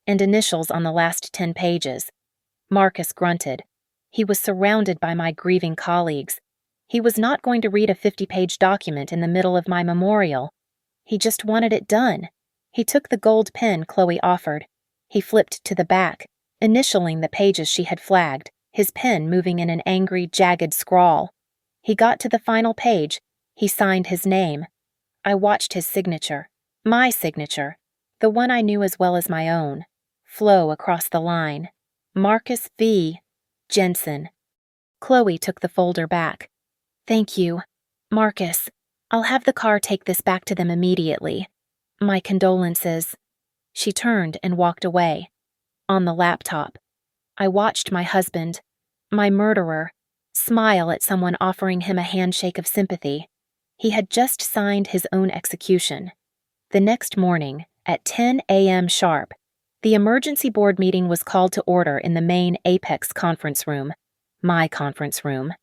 initials on the last 10 pages. Marcus grunted. He was surrounded by my grieving colleagues. He was not going to read a 50-page document in the middle of my memorial. He just wanted it done. He took the gold pen Chloe offered. He flipped to the back, initialing the pages she had flagged, his pen moving in an angry, jagged scrawl. He got to the final page. He signed his name. I watched his signature, my signature, the one I knew as well as my own, flow across the line. Marcus V. Jensen. Chloe took the folder back. "Thank you, Marcus. I'll have the car take this back to them immediately. My condolences." She turned and walked away. On the laptop, I watched my husband, my murderer, smile at someone offering him a handshake of sympathy. He had just signed his own execution. The next morning, at 10 a.m. sharp, the emergency board meeting was called to order in the main Apex conference room, my conference room.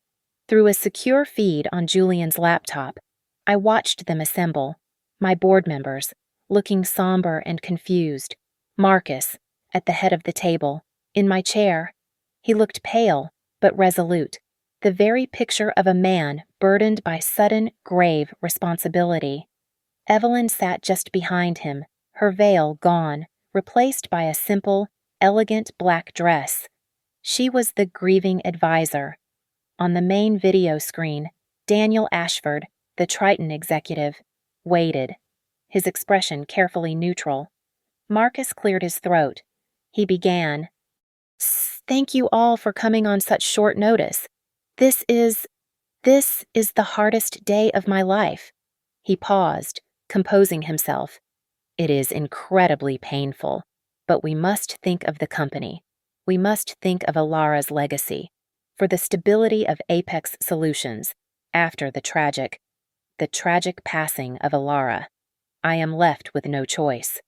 Through a secure feed on Julian's laptop, I watched them assemble, my board members, looking somber and confused. Marcus, at the head of the table, in my chair. He looked pale, but resolute, the very picture of a man burdened by sudden, grave responsibility. Evelyn sat just behind him, her veil gone, replaced by a simple, elegant black dress. She was the grieving advisor. On the main video screen, Daniel Ashford, the Triton executive, waited, his expression carefully neutral. Marcus cleared his throat. He began, "Thank you all for coming on such short notice. This is the hardest day of my life." He paused, composing himself. "It is incredibly painful, but we must think of the company. We must think of Alara's legacy, for the stability of Apex Solutions, after the tragic passing of Alara. I am left with no choice.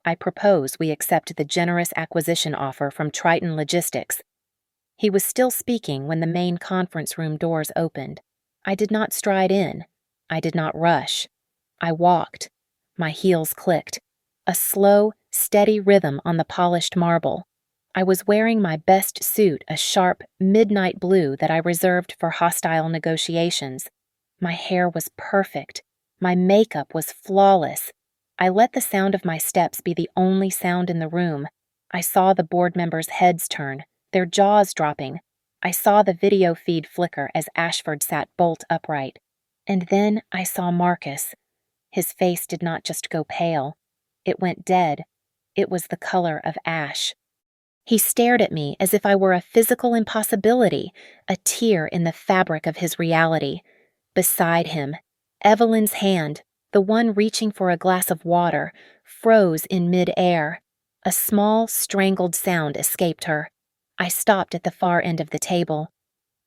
I propose we accept the generous acquisition offer from Triton Logistics." He was still speaking when the main conference room doors opened. I did not stride in. I did not rush. I walked. My heels clicked. A slow, steady rhythm on the polished marble. I was wearing my best suit, a sharp, midnight blue that I reserved for hostile negotiations. My hair was perfect. My makeup was flawless. I let the sound of my steps be the only sound in the room. I saw the board members' heads turn, their jaws dropping. I saw the video feed flicker as Ashford sat bolt upright. And then I saw Marcus. His face did not just go pale. It went dead. It was the color of ash. He stared at me as if I were a physical impossibility, a tear in the fabric of his reality. Beside him, Evelyn's hand, the one reaching for a glass of water, froze in mid-air. A small, strangled sound escaped her. I stopped at the far end of the table.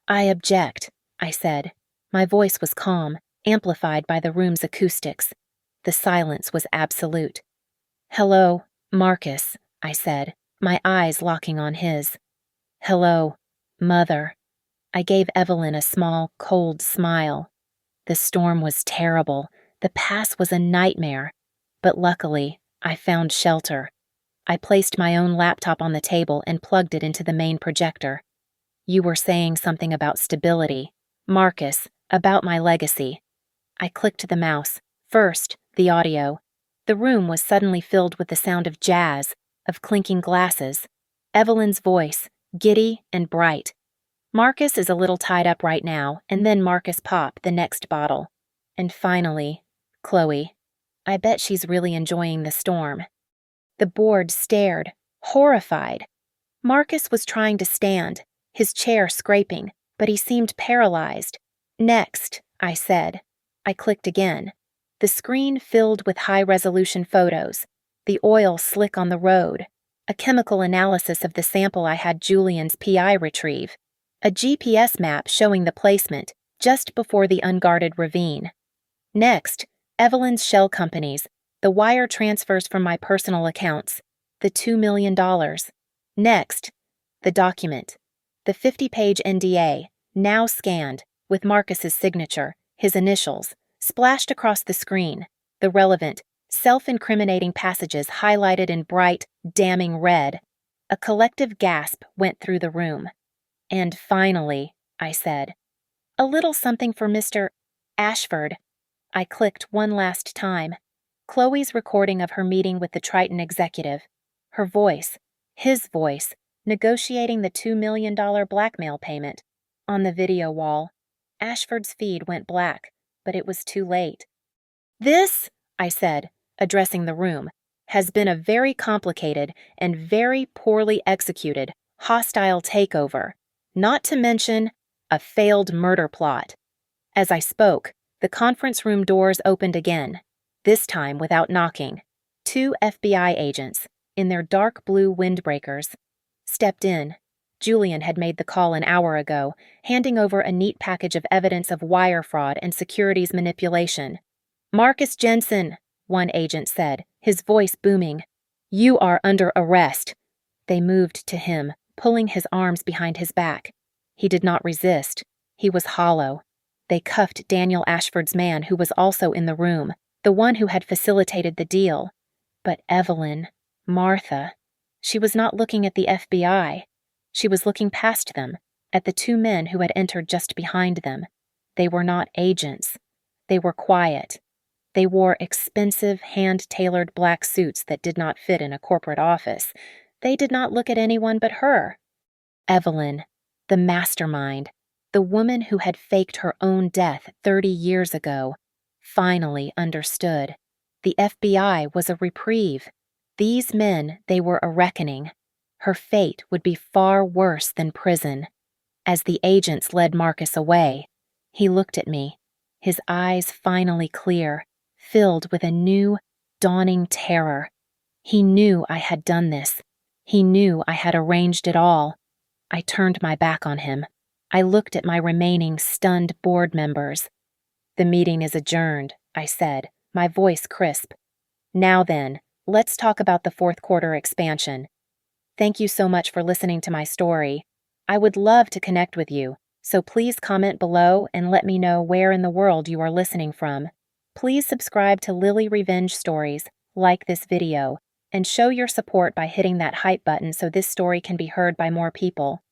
"I object," I said. My voice was calm, amplified by the room's acoustics. The silence was absolute. "Hello, Marcus," I said, my eyes locking on his. "Hello, Mother." I gave Evelyn a small, cold smile. The storm was terrible. The pass was a nightmare. But luckily, I found shelter. I placed my own laptop on the table and plugged it into the main projector. "You were saying something about stability. Marcus, about my legacy." I clicked the mouse. First, the audio. The room was suddenly filled with the sound of jazz, of clinking glasses. Evelyn's voice, giddy and bright. "Marcus is a little tied up right now, and then Marcus pop the next bottle. And finally, Chloe. I bet she's really enjoying the storm." The board stared, horrified. Marcus was trying to stand, his chair scraping, but he seemed paralyzed. "Next," I said. I clicked again. The screen filled with high-resolution photos, the oil slick on the road, a chemical analysis of the sample I had Julian's PI retrieve, a GPS map showing the placement just before the unguarded ravine. Next, Evelyn's shell companies, the wire transfers from my personal accounts, the $2 million. Next, the document, the 50-page NDA, now scanned, with Marcus's signature, his initials, splashed across the screen, the relevant, self-incriminating passages highlighted in bright, damning red. A collective gasp went through the room. "And finally," I said, "a little something for Mr. Ashford." I clicked one last time. Chloe's recording of her meeting with the Triton executive. Her voice, his voice, negotiating the $2 million blackmail payment. On the video wall, Ashford's feed went black, but it was too late. "This," I said, addressing the room, "has been a very complicated and very poorly executed, hostile takeover, not to mention a failed murder plot." As I spoke, the conference room doors opened again, this time without knocking. 2 FBI agents, in their dark blue windbreakers, stepped in. Julian had made the call an hour ago, handing over a neat package of evidence of wire fraud and securities manipulation. "Marcus Jensen," one agent said, his voice booming. "You are under arrest." They moved to him, pulling his arms behind his back. He did not resist. He was hollow. They cuffed Daniel Ashford's man, who was also in the room, the one who had facilitated the deal. But Evelyn, Martha, she was not looking at the FBI. She was looking past them, at the 2 men who had entered just behind them. They were not agents. They were quiet. They wore expensive, hand-tailored black suits that did not fit in a corporate office. They did not look at anyone but her. Evelyn, the mastermind, the woman who had faked her own death 30 years ago, finally understood. The FBI was a reprieve. These men, they were a reckoning. Her fate would be far worse than prison. As the agents led Marcus away, he looked at me, his eyes finally clear, filled with a new, dawning terror. He knew I had done this. He knew I had arranged it all. I turned my back on him. I looked at my remaining stunned board members. "The meeting is adjourned," I said, my voice crisp. "Now then, let's talk about the 4th quarter expansion. Thank you so much for listening to my story. I would love to connect with you, so please comment below and let me know where in the world you are listening from. Please subscribe to Lily Revenge Stories, like this video, and show your support by hitting that hype button so this story can be heard by more people.